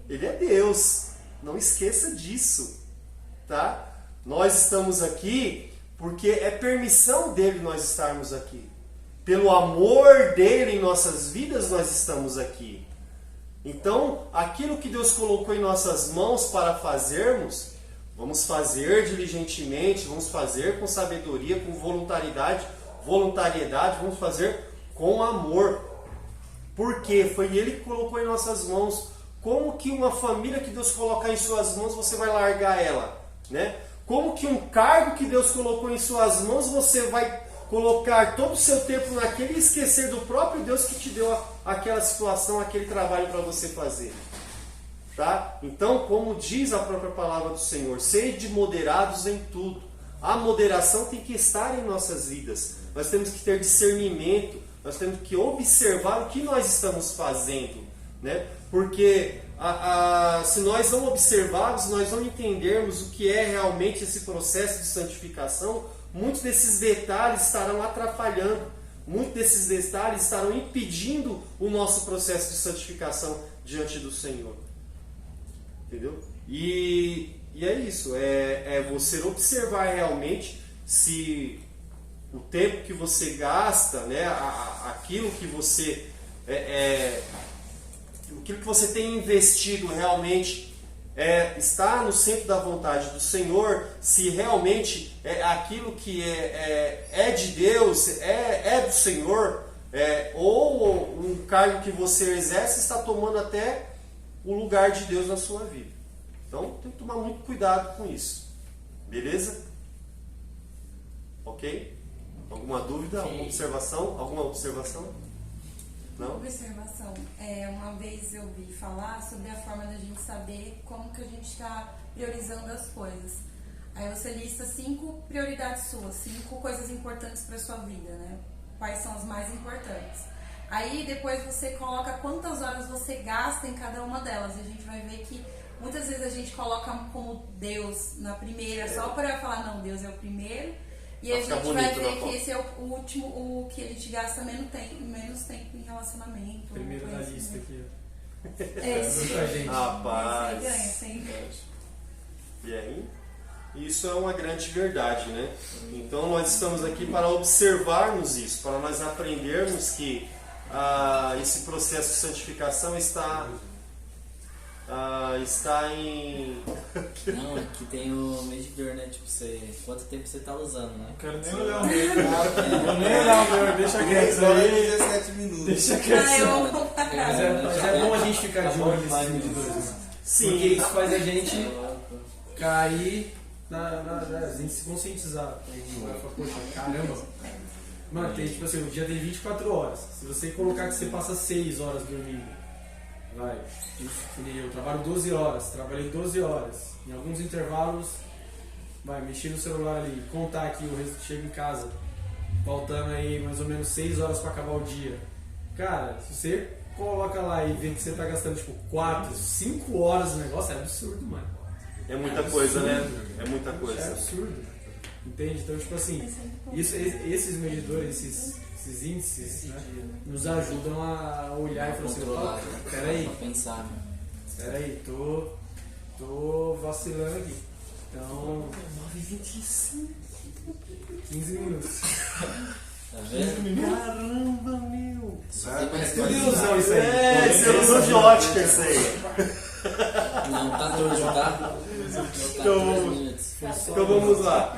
A: Ele é Deus, não esqueça disso, tá? Nós estamos aqui porque é permissão dele nós estarmos aqui. Pelo amor dele em nossas vidas nós estamos aqui. Então, aquilo que Deus colocou em nossas mãos para fazermos, vamos fazer diligentemente, vamos fazer com sabedoria, com voluntariedade, vamos fazer com amor. Porque foi Ele que colocou em nossas mãos. Como que uma família que Deus colocar em suas mãos, você vai largar ela, né? Como que um cargo que Deus colocou em suas mãos, você vai colocar todo o seu tempo naquele e esquecer do próprio Deus que te deu aquela situação, aquele trabalho para você fazer. Tá? Então, como diz a própria palavra do Senhor, sede moderados em tudo. A moderação tem que estar em nossas vidas. Nós temos que ter discernimento, nós temos que observar o que nós estamos fazendo, né? Porque se nós não observarmos, nós não entendermos o que é realmente esse processo de santificação, muitos desses detalhes estarão atrapalhando, muitos desses detalhes estarão impedindo o nosso processo de santificação diante do Senhor. Entendeu? E é isso, é você observar realmente se o tempo que você gasta, né, aquilo que você aquilo que você tem investido realmente está no centro da vontade do Senhor, se realmente aquilo que é de Deus, é do Senhor, ou um cargo que você exerce está tomando até o lugar de Deus na sua vida. Então tem que tomar muito cuidado com isso. Beleza? Ok? Alguma dúvida? Alguma observação? Alguma observação? Não?
B: Observação. Uma vez eu vi falar sobre a forma da gente saber como que a gente está priorizando as coisas. Aí você lista 5 prioridades suas, 5 coisas importantes para a sua vida, né? Quais são as mais importantes. Aí depois você coloca quantas horas você gasta em cada uma delas. E a gente vai ver que muitas vezes a gente coloca como Deus na primeira, só para falar, não, Deus é o primeiro. E a gente vai ver que esse é o último, o que a gente gasta menos tempo em relacionamento.
C: Primeiro da lista aqui.
A: Rapaz.
B: Você ganha sempre.
A: E aí? Isso é uma grande verdade, né? Então nós estamos aqui para observarmos isso, para nós aprendermos que esse processo de santificação está em...
I: Não, aqui tem o medidor, né? Tipo, quanto tempo você tá usando, né?
E: Não quero nem olhar o meu. Vou nem olhar o meu, deixa quieto isso aí.
J: 17 minutos.
E: Deixa quieto isso
C: Mas é bom a gente ficar de olho nesses medidores.
A: Sim.
C: Porque isso faz a gente cair, a gente se conscientizar. A gente vai falar, poxa, caramba. Mano, tem, tipo assim, o dia tem 24 horas. Se você colocar que você passa 6 horas dormindo, eu trabalho 12 horas, trabalhei 12 horas. Em alguns intervalos, mexer no celular ali, contar aqui, o resto chega em casa, faltando aí mais ou menos 6 horas para acabar o dia. Cara, se você coloca lá e vê que você tá gastando tipo 4, 5 horas no negócio, é absurdo, mano.
A: É muita coisa, né? É muita coisa.
C: É absurdo. Entende? Então, tipo assim, esses medidores, esses índices, né, nos ajudam a olhar e falar assim,
I: controlar,
C: peraí,
I: pensar, né?
C: Espera aí, tô vacilando aqui. Então,
A: 9h25.
C: 15 minutos.
I: Tá vendo?
A: Caramba, meu!
I: Ilusão
A: isso aí. Isso é ilusão de ótica, isso aí.
I: Não, 14, tá?
A: Então vamos lá.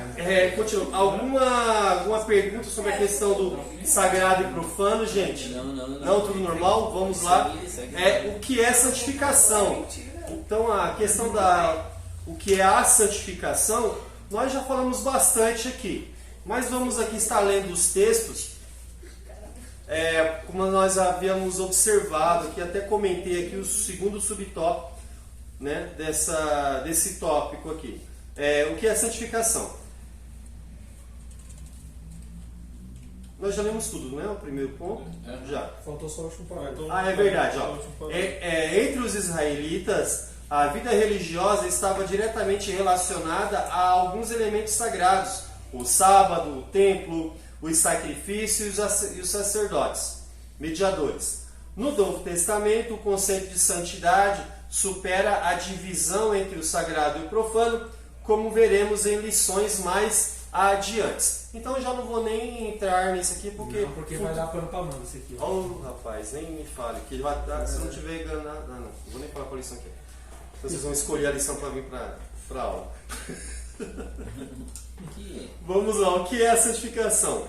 A: Continua. Alguma pergunta sobre a questão do sagrado e profano, gente? Não, tudo normal? Vamos lá. O que é santificação? Então a questão o que é a santificação, nós já falamos bastante aqui. Mas vamos aqui estar lendo os textos, como nós havíamos observado aqui, até comentei aqui o segundo subtópico, né, desse tópico aqui. O que é santificação? Nós já lemos tudo, né? O primeiro ponto? Já.
C: Faltou só o último parágrafo.
A: É verdade. Ó. Entre os israelitas, a vida religiosa estava diretamente relacionada a alguns elementos sagrados. O sábado, o templo, os sacrifícios e os sacerdotes, mediadores. No Novo Testamento, o conceito de santidade supera a divisão entre o sagrado e o profano, como veremos em lições mais adiante. Então já não vou nem entrar nisso aqui, porque
C: vai dar pano pra manga isso aqui.
A: Rapaz, nem me fale, que ele vai dar, se não tiver enganado... Não vou nem falar com a lição aqui. Então vocês vão escolher a lição para vir para aula. Vamos lá, o que é a santificação?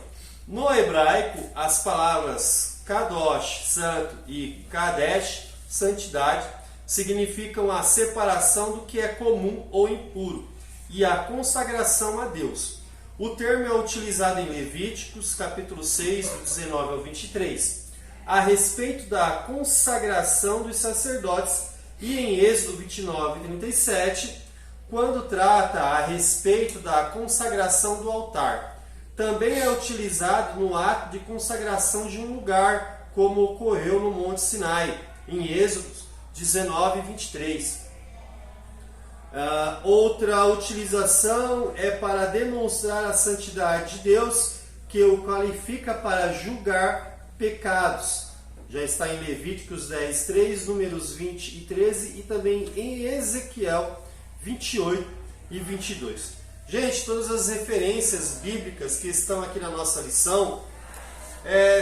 A: No hebraico, as palavras kadosh, santo, e kadesh, santidade, significam a separação do que é comum ou impuro e a consagração a Deus. O termo é utilizado em Levíticos, capítulo 6, do 19 ao 23, a respeito da consagração dos sacerdotes, e em Êxodo 29 e 37, quando trata a respeito da consagração do altar. Também é utilizado no ato de consagração de um lugar, como ocorreu no Monte Sinai, em Êxodo 19 e 23. Outra utilização é para demonstrar a santidade de Deus, que o qualifica para julgar pecados. Já está em Levíticos 10, 3, números 20 e 13, e também em Ezequiel 28 e 22. Gente, todas as referências bíblicas que estão aqui na nossa lição,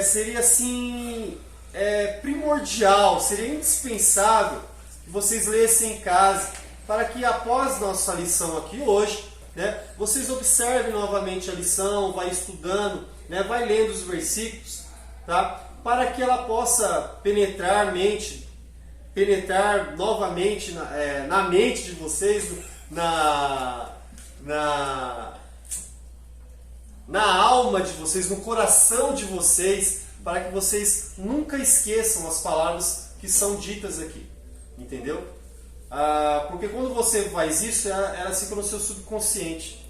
A: seria assim, primordial, seria indispensável que vocês lessem em casa, para que após nossa lição aqui hoje, né, vocês observem novamente a lição, vai estudando, né, vai lendo os versículos, tá? Para que ela possa penetrar novamente na mente de vocês, na alma de vocês, no coração de vocês, para que vocês nunca esqueçam as palavras que são ditas aqui, entendeu? Porque quando você faz isso, ela fica no seu subconsciente.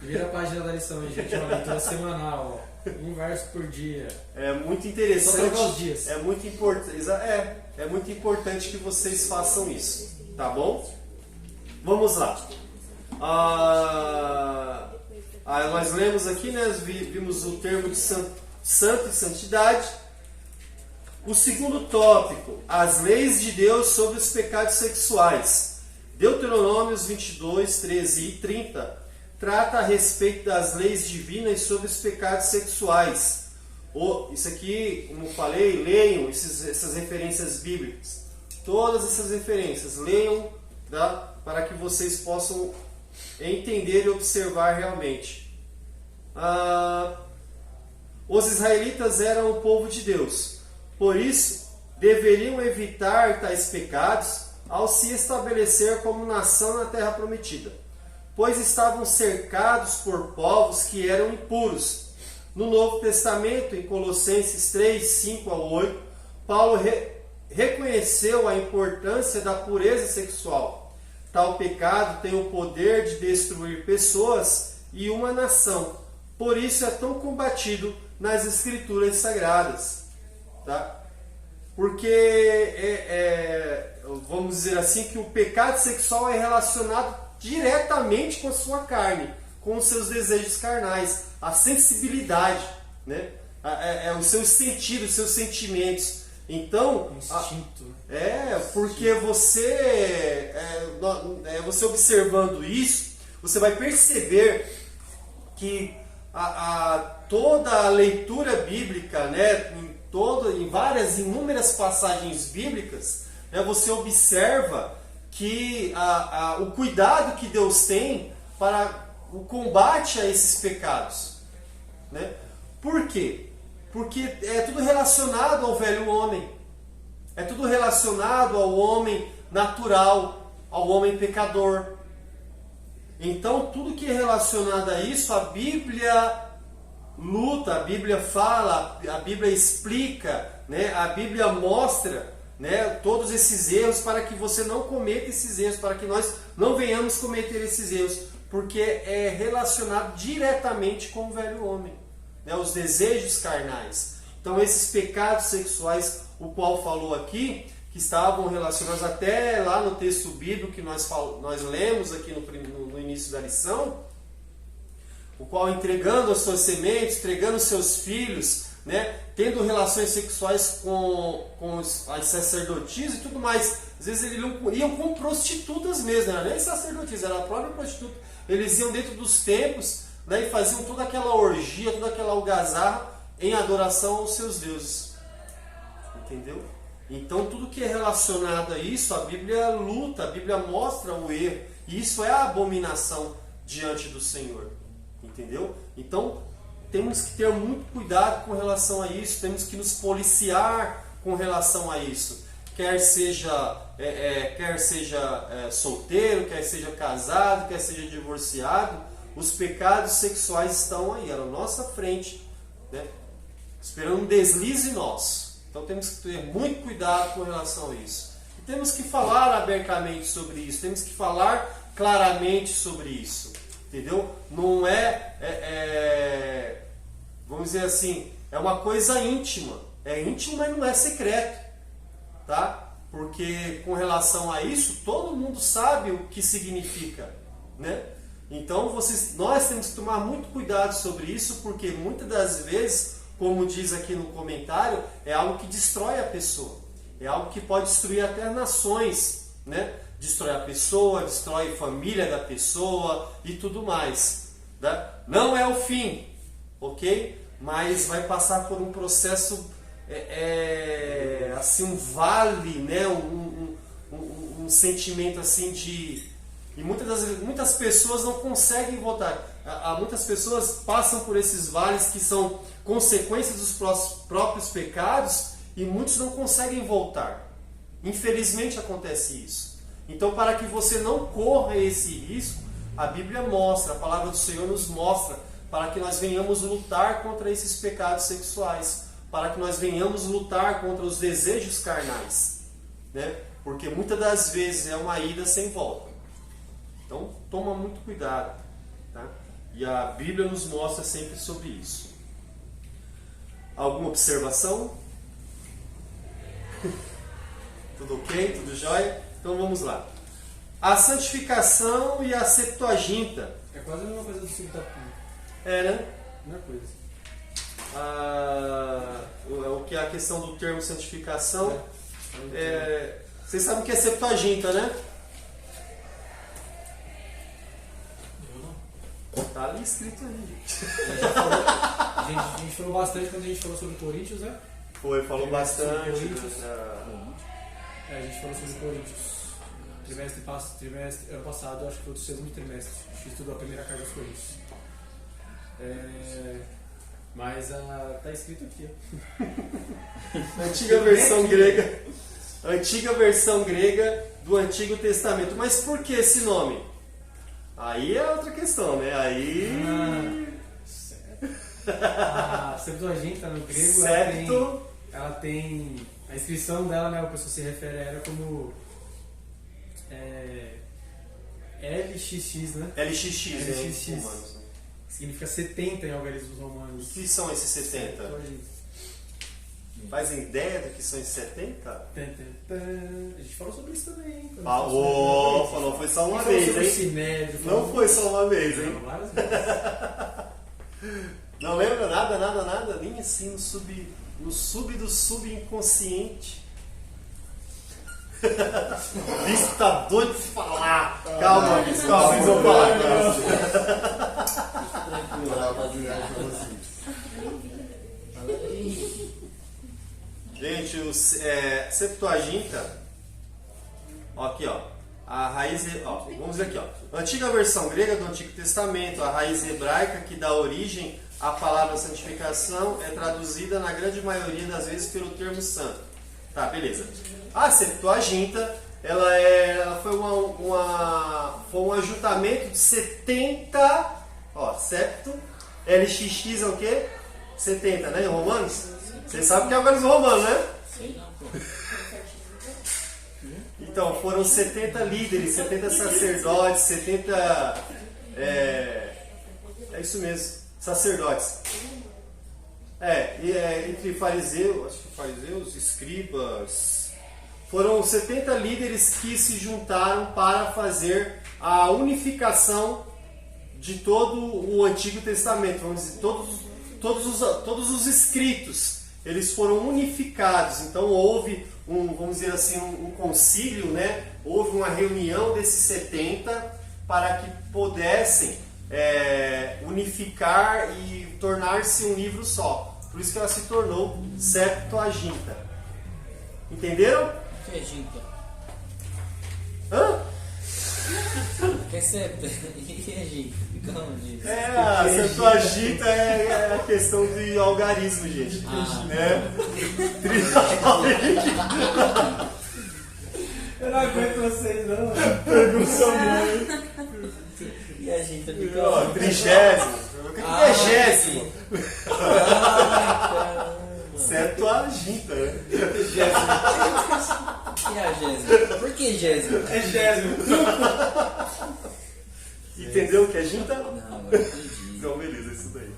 C: Vira a página da lição aí, gente, uma leitura semanal, ó. Um verso por dia.
A: É muito interessante.
C: Só trocar os dias.
A: É muito importante que vocês façam isso, tá bom? Vamos lá. Nós lemos aqui, né? Vimos o termo de santo e santidade. O segundo tópico, as leis de Deus sobre os pecados sexuais. Deuteronômios 22, 13 e 30 trata a respeito das leis divinas sobre os pecados sexuais. Isso aqui, como eu falei, leiam essas referências bíblicas. Todas essas referências, leiam, tá? Para que vocês possam entender e observar realmente. Os israelitas eram o povo de Deus. Por isso, deveriam evitar tais pecados ao se estabelecer como nação na terra prometida, pois estavam cercados por povos que eram impuros. No Novo Testamento, em Colossenses 3, 5 ao 8, Paulo reconheceu a importância da pureza sexual. Tal pecado tem o poder de destruir pessoas e uma nação. Por isso é tão combatido nas Escrituras Sagradas. Tá? Porque, vamos dizer assim, que o pecado sexual é relacionado diretamente com a sua carne, com os seus desejos carnais, a sensibilidade, né? Os seus sentidos, os seus sentimentos. Então,
C: Instinto.
A: porque você observando isso, você vai perceber que toda a leitura bíblica, né, em várias, inúmeras passagens bíblicas, né, você observa que o cuidado que Deus tem para o combate a esses pecados. Né? Por quê? Porque é tudo relacionado ao velho homem. É tudo relacionado ao homem natural, ao homem pecador. Então, tudo que é relacionado a isso, a Bíblia luta, a Bíblia fala, a Bíblia explica, né? A Bíblia mostra, né, todos esses erros para que você não cometa esses erros, para que nós não venhamos cometer esses erros, porque é relacionado diretamente com o velho homem, né, os desejos carnais. Então esses pecados sexuais, o qual falou aqui, que estavam relacionados até lá no texto bíblico que nós lemos aqui no início da lição, o qual entregando as suas sementes, entregando os seus filhos, né, tendo relações sexuais com as sacerdotisas e tudo mais. Às vezes eles iam com prostitutas mesmo, não era nem sacerdotisas, era a própria prostituta. Eles iam dentro dos templos, né, e faziam toda aquela orgia, toda aquela algazarra em adoração aos seus deuses. Entendeu? Então tudo que é relacionado a isso, a Bíblia luta, a Bíblia mostra o erro. E isso é a abominação diante do Senhor. Entendeu? Então temos que ter muito cuidado com relação a isso, temos que nos policiar com relação a isso. Quer seja solteiro, quer seja casado, quer seja divorciado, os pecados sexuais estão aí, à nossa frente, né? Esperando um deslize nosso. Então temos que ter muito cuidado com relação a isso. E temos que falar abertamente sobre isso, temos que falar claramente sobre isso. Entendeu? Não vamos dizer assim, é uma coisa íntima. É íntimo, mas não é secreto. Tá? Porque com relação a isso, todo mundo sabe o que significa. Né? Então nós temos que tomar muito cuidado sobre isso, porque muitas das vezes, como diz aqui no comentário, é algo que destrói a pessoa. É algo que pode destruir até nações, né? Destrói a pessoa, destrói a família da pessoa e tudo mais. Né? Não é o fim, ok? Mas vai passar por um processo, assim, um vale, né? Um sentimento assim de... E muitas pessoas não conseguem voltar. Muitas pessoas passam por esses vales que são consequências dos próprios pecados e muitos não conseguem voltar. Infelizmente acontece isso. Então, para que você não corra esse risco, a Bíblia mostra, a palavra do Senhor nos mostra, para que nós venhamos lutar contra esses pecados sexuais, para que nós venhamos lutar contra os desejos carnais, né? Porque muitas das vezes é uma ida sem volta. Então, toma muito cuidado, tá? E a Bíblia nos mostra sempre sobre isso. Alguma observação? Tudo ok? Tudo jóia? Então vamos lá. A santificação e a Septuaginta.
C: É quase a mesma coisa do Septuaginta.
A: É, né?
C: Mesma coisa.
A: O que é a questão do termo santificação. Vocês sabem o que é Septuaginta, né? Tá ali escrito ali.
C: A gente falou bastante quando a gente falou sobre Coríntios, né?
A: Falou bastante.
C: A gente falou sobre Coríntios. Ano passado, acho que foi o segundo trimestre. A gente estudou a primeira carta aos Coríntios. Mas tá escrito aqui.
A: Antiga versão grega do Antigo Testamento. Mas por que esse nome? Aí é outra questão, né?
C: A Septuaginta no grego, ela tem a inscrição dela, né? A pessoa se refere a ela como LXX, né?
A: LXX.
C: Significa 70 em algarismos romanos.
A: O que são esses 70? Fazem ideia do que são esses 70?
C: A gente falou sobre isso também, hein?
A: Falou, foi só uma vez, hein?
C: Sinédrio,
A: não foi só uma vez, hein?
C: Não, várias vezes.
A: Não lembra nada? Nem assim, no sub do subconsciente. Isso tá doido de falar. Calma, Vitor, calma, eles vão falar. Gente, o Septuaginta, ó, aqui, ó, a raiz, ó, vamos ver aqui, ó, a antiga versão grega do Antigo Testamento, a raiz hebraica que dá origem à palavra santificação é traduzida na grande maioria das vezes pelo termo santo. Tá, beleza. A Septuaginta, ela foi um ajuntamento de 70, ó, septo, LXX é o quê? 70, né, em Romanos? Vocês sabem que é o Romanos Romano, né? Então, foram 70 líderes, 70 sacerdotes, 70... É isso mesmo, sacerdotes. Entre fariseus, escribas... Foram 70 líderes que se juntaram para fazer a unificação de todo o Antigo Testamento. Vamos dizer, todos os escritos. Eles foram unificados, então houve vamos dizer assim, um concílio, né? Houve uma reunião desses 70 para que pudessem unificar e tornar-se um livro só. Por isso que ela se tornou Septuaginta. Entenderam?
I: O que é Ginta?
A: Hã?
I: O que é Septa? O que é Ginta?
A: A Septuaginta é a questão de algarismo, gente. Né?
C: Eu não aguento vocês, não.
I: E a Ginta fica...
A: Trigésimo. Trigésimo. Septuaginta, né?
I: E a Gésima? Por que Gésima?
C: É Gésimo.
A: Entendeu o que é Ginta?
I: Não, agora entendi.
A: Então, beleza, isso daí.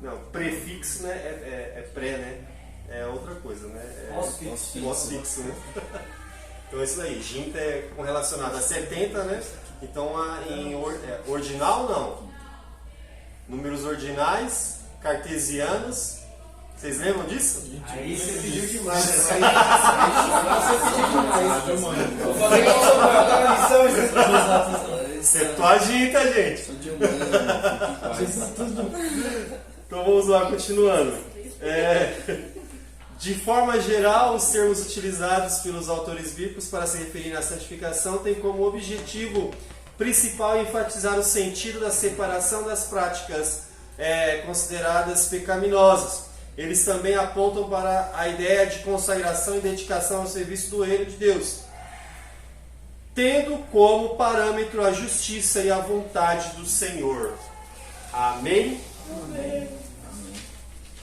A: Não, prefixo, né? É pré, né? É outra coisa, né? Pós-fixo, né? Então, é isso daí. Ginta é relacionado a 70, né? Então, ordinal, não. Números ordinais, cartesianos. Vocês lembram disso?
C: Aí você pediu demais, né?
E: Vou
C: fazer igual o Samuel, tá na lição.
A: Septuaginta, gente.
I: Sou de humanas,
A: Então vamos lá, continuando. De forma geral, os termos utilizados pelos autores bíblicos para se referir à santificação têm como objetivo principal enfatizar o sentido da separação das práticas consideradas pecaminosas. Eles também apontam para a ideia de consagração e dedicação ao serviço do reino de Deus, tendo como parâmetro a justiça e a vontade do Senhor. Amém? Amém.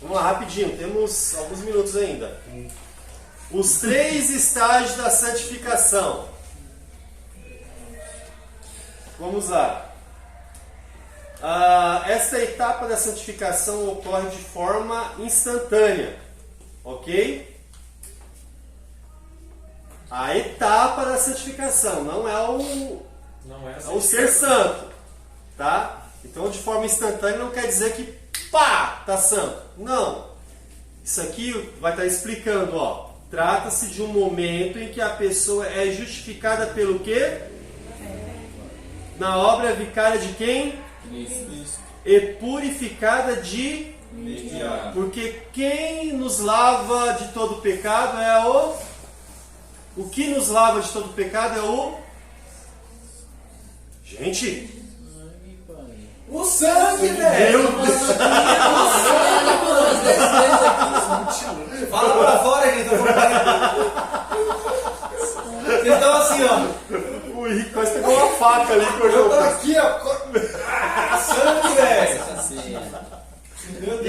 A: Vamos lá, rapidinho, temos alguns minutos ainda. Os 3 estágios da santificação. Vamos lá. Esta etapa da santificação ocorre de forma instantânea, ok? A etapa da santificação, não é o ser santo, tá? Então, de forma instantânea não quer dizer que pá, tá santo. Não. Isso aqui vai estar explicando, ó. Trata-se de um momento em que a pessoa é justificada pelo quê? Na obra vicária de quem?
I: Isso.
A: E purificada de... Porque quem nos lava de todo pecado é o... O que nos lava de todo pecado é o... Gente...
C: O sangue, velho!
A: Meu Deus!
C: Fala pra fora, gente. Vocês estão assim, ó.
A: O Henrique quase pegou uma faca ali que eu
C: aqui, ó. Sangue, velho!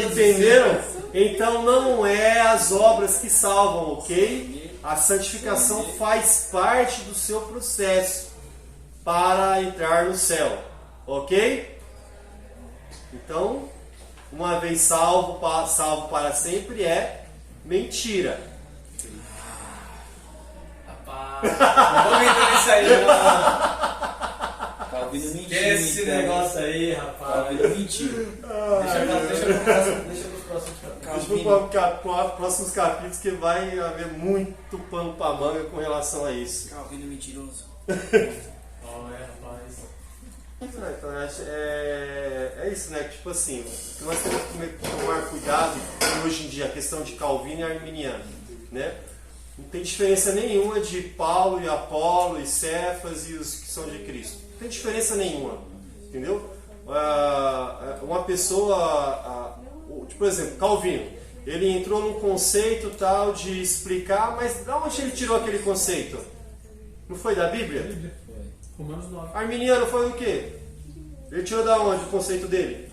A: Entenderam? Então não é as obras que salvam, ok? A santificação faz parte do seu processo para entrar no céu, ok? Então, uma vez salvo para sempre é mentira.
C: Rapaz, não vou entrar nisso aí, não.
I: Tá ouvindo mentira.
C: Esse negócio aí, rapaz.
I: Tá ouvindo mentira.
C: Deixa pros próximos capítulos.
A: Deixa para os próximos capítulos que vai haver muito pano para manga com relação a isso.
I: Calvino mentiroso.
C: Rapaz.
A: Então, é isso, né? Tipo assim, que nós temos que tomar cuidado hoje em dia, a questão de Calvino e Arminiano, né? Não tem diferença nenhuma de Paulo e Apolo e Cefas e os que são de Cristo. Não tem diferença nenhuma, entendeu? Uma pessoa, tipo, por exemplo, Calvino, ele entrou num conceito tal de explicar, mas de onde ele tirou aquele conceito? Não foi da Bíblia?
C: Romanos 9.
A: Arminiano foi o quê? Ele tirou da onde o conceito dele?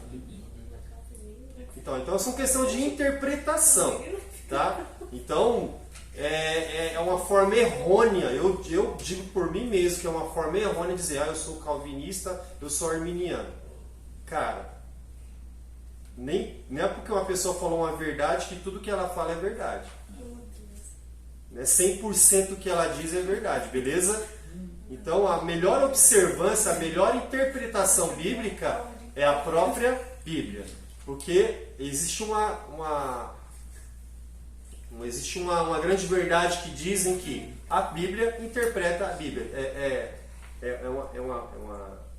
A: Então são questão de interpretação, tá? Então é uma forma errônea. Eu digo por mim mesmo que é uma forma errônea de dizer, eu sou calvinista, eu sou arminiano. Cara, nem é porque uma pessoa falou uma verdade que tudo que ela fala é verdade. 100% que ela diz é verdade, beleza? Então a melhor observância, a melhor interpretação bíblica é a própria Bíblia. Porque existe uma grande verdade que dizem que a Bíblia interpreta a Bíblia. É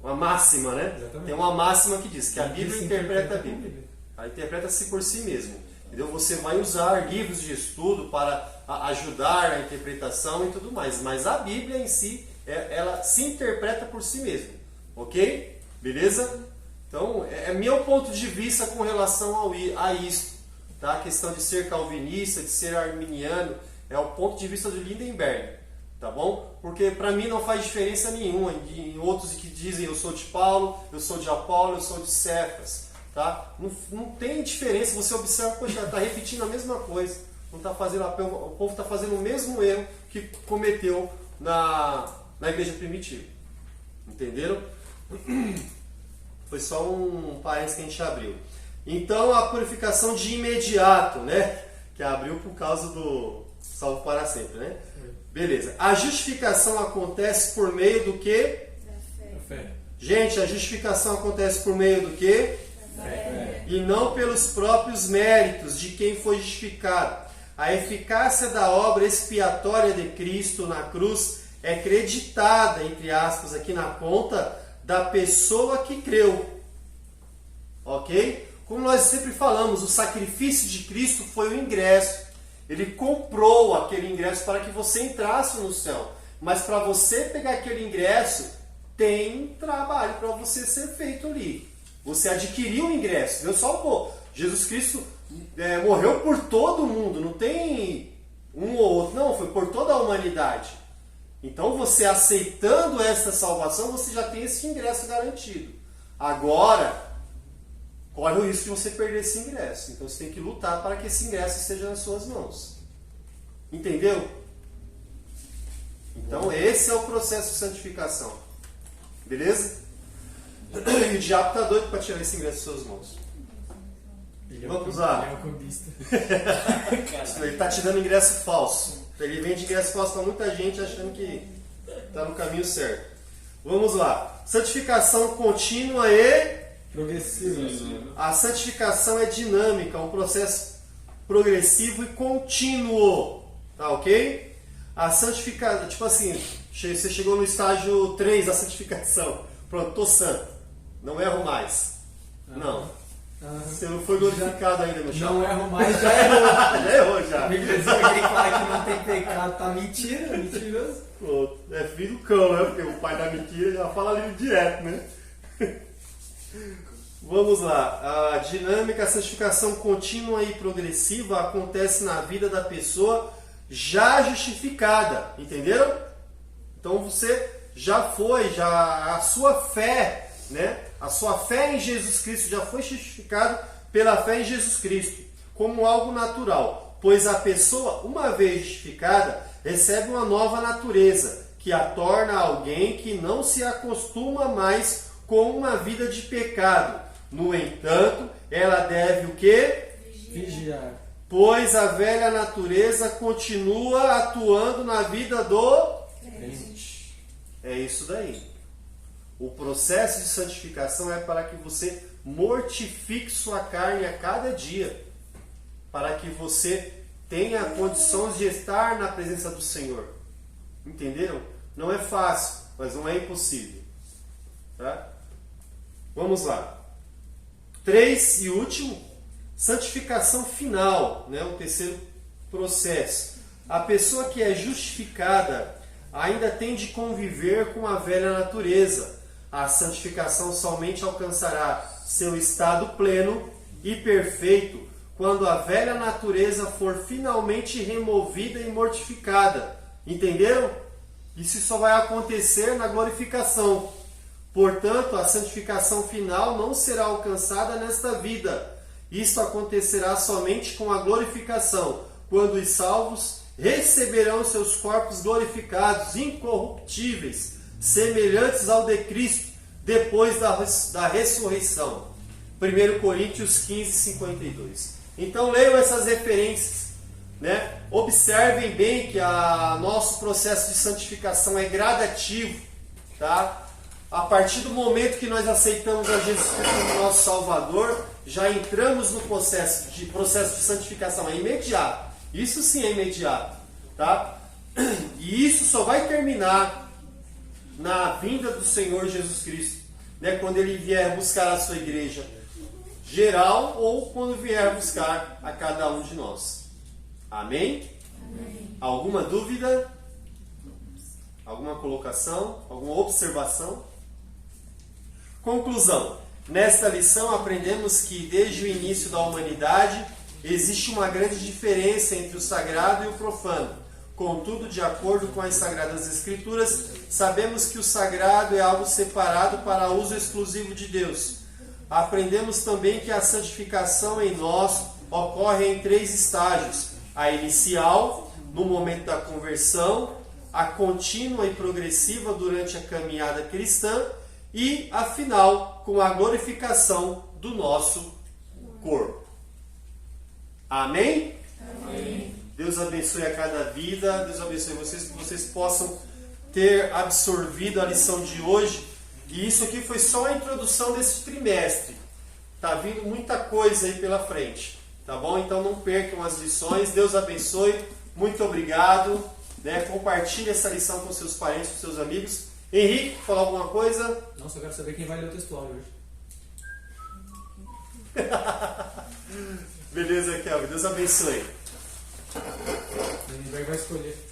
A: uma máxima, né?
C: Exatamente.
A: Tem uma máxima que diz que a Bíblia interpreta a Bíblia. Ela interpreta-se por si mesmo. Entendeu? Você vai usar livros de estudo para ajudar a interpretação e tudo mais. Mas a Bíblia em si, ela se interpreta por si mesma. Ok? Beleza? Então, é meu ponto de vista com relação a isso. Tá? A questão de ser calvinista, de ser arminiano, é o ponto de vista do Lindenberg. Tá bom? Porque para mim não faz diferença nenhuma em outros que dizem eu sou de Paulo, eu sou de Apolo, eu sou de Cefas. Tá? Não tem diferença, você observa, poxa, está repetindo a mesma coisa. Não tá fazendo o povo está fazendo o mesmo erro que cometeu na igreja primitiva. Entenderam? Foi só um parênteses que a gente abriu. Então a purificação de imediato, né? Que abriu por causa do salvo para sempre, né? Beleza. A justificação acontece por meio do quê?
D: Da
C: Fé.
A: Gente, a justificação acontece por meio do quê?
D: fé.
A: E não pelos próprios méritos de quem foi justificado. A eficácia da obra expiatória de Cristo na cruz é creditada, entre aspas, aqui na conta da pessoa que creu. Ok? Como nós sempre falamos, o sacrifício de Cristo foi o ingresso. Ele comprou aquele ingresso para que você entrasse no céu. Mas para você pegar aquele ingresso, tem trabalho para você ser feito ali. Você adquiriu o ingresso, Deus salvou. Jesus Cristo morreu por todo mundo, não tem um ou outro, não, foi por toda a humanidade. Então você aceitando essa salvação, você já tem esse ingresso garantido. Agora, corre o risco de você perder esse ingresso. Então você tem que lutar para que esse ingresso esteja nas suas mãos. Entendeu? Então esse é o processo de santificação. Beleza? E o diabo está doido para tirar esse ingresso das suas mãos. Vamos lá.
C: Ele é o cambista.
A: Ele está te dando ingresso falso. Ele vende ingresso falso para muita gente achando que está no caminho certo. Vamos lá. Santificação contínua e
C: Progressivo.
A: a santificação é dinâmica, um processo progressivo e contínuo. Tá ok? A santificação, tipo assim, você chegou no estágio 3 da santificação. Pronto, tô santo. Não erro mais. Não. Você não foi glorificado ainda no chão.
C: Não erro mais, já errou.
A: Já errou já.
C: O inclusive quem fala que não tem pecado tá mentira, mentiroso.
A: Pronto. É filho do cão, né? Porque o pai da mentira já fala ali direto, né? Vamos lá. A dinâmica, a santificação contínua e progressiva acontece na vida da pessoa já justificada. Entenderam? Então você já foi, a sua fé, né? A sua fé em Jesus Cristo já foi justificada pela fé em Jesus Cristo, como algo natural, pois a pessoa, uma vez justificada, recebe uma nova natureza, que a torna alguém que não se acostuma mais com uma vida de pecado. No entanto, ela deve o quê?
C: Vigiar.
A: Pois a velha natureza continua atuando na vida do...
C: Crente.
A: É isso daí. O processo de santificação é para que você mortifique sua carne a cada dia, para que você tenha condições de estar na presença do Senhor. Entenderam? Não é fácil, mas não é impossível. Tá? Vamos lá. 3 e último, santificação final, né? O terceiro processo. A pessoa que é justificada ainda tem de conviver com a velha natureza. A santificação somente alcançará seu estado pleno e perfeito quando a velha natureza for finalmente removida e mortificada. Entenderam? Isso só vai acontecer na glorificação. Portanto, a santificação final não será alcançada nesta vida. Isto acontecerá somente com a glorificação, quando os salvos receberão seus corpos glorificados, incorruptíveis, semelhantes ao de Cristo, depois da ressurreição. 1 Coríntios 15, 52. Então leiam essas referências, né? Observem bem que nosso processo de santificação é gradativo, tá? A partir do momento que nós aceitamos a Jesus Cristo como nosso Salvador, já entramos no processo de santificação. É imediato. Isso sim é imediato, tá? E isso só vai terminar na vinda do Senhor Jesus Cristo, né? Quando Ele vier buscar a sua igreja geral ou quando vier buscar a cada um de nós. Amém? Amém. Alguma dúvida? Alguma colocação? Alguma observação? Conclusão. Nesta lição aprendemos que desde o início da humanidade existe uma grande diferença entre o sagrado e o profano. Contudo, de acordo com as Sagradas Escrituras, sabemos que o sagrado é algo separado para uso exclusivo de Deus. Aprendemos também que a santificação em nós ocorre em 3 estágios: a inicial, no momento da conversão, a contínua e progressiva durante a caminhada cristã e a final, com a glorificação do nosso corpo. Amém? Amém. Deus abençoe a cada vida, Deus abençoe vocês, que vocês possam ter absorvido a lição de hoje. E isso aqui foi só a introdução desse trimestre. Tá vindo muita coisa aí pela frente, tá bom? Então não percam as lições. Deus abençoe. Muito obrigado. Né? Compartilhe essa lição com seus parentes, com seus amigos. Henrique, falar alguma coisa?
C: Nossa, eu quero saber quem vai ler o textual hoje.
A: Beleza, Kelvin. Deus abençoe.
C: Ninguém vai escolher.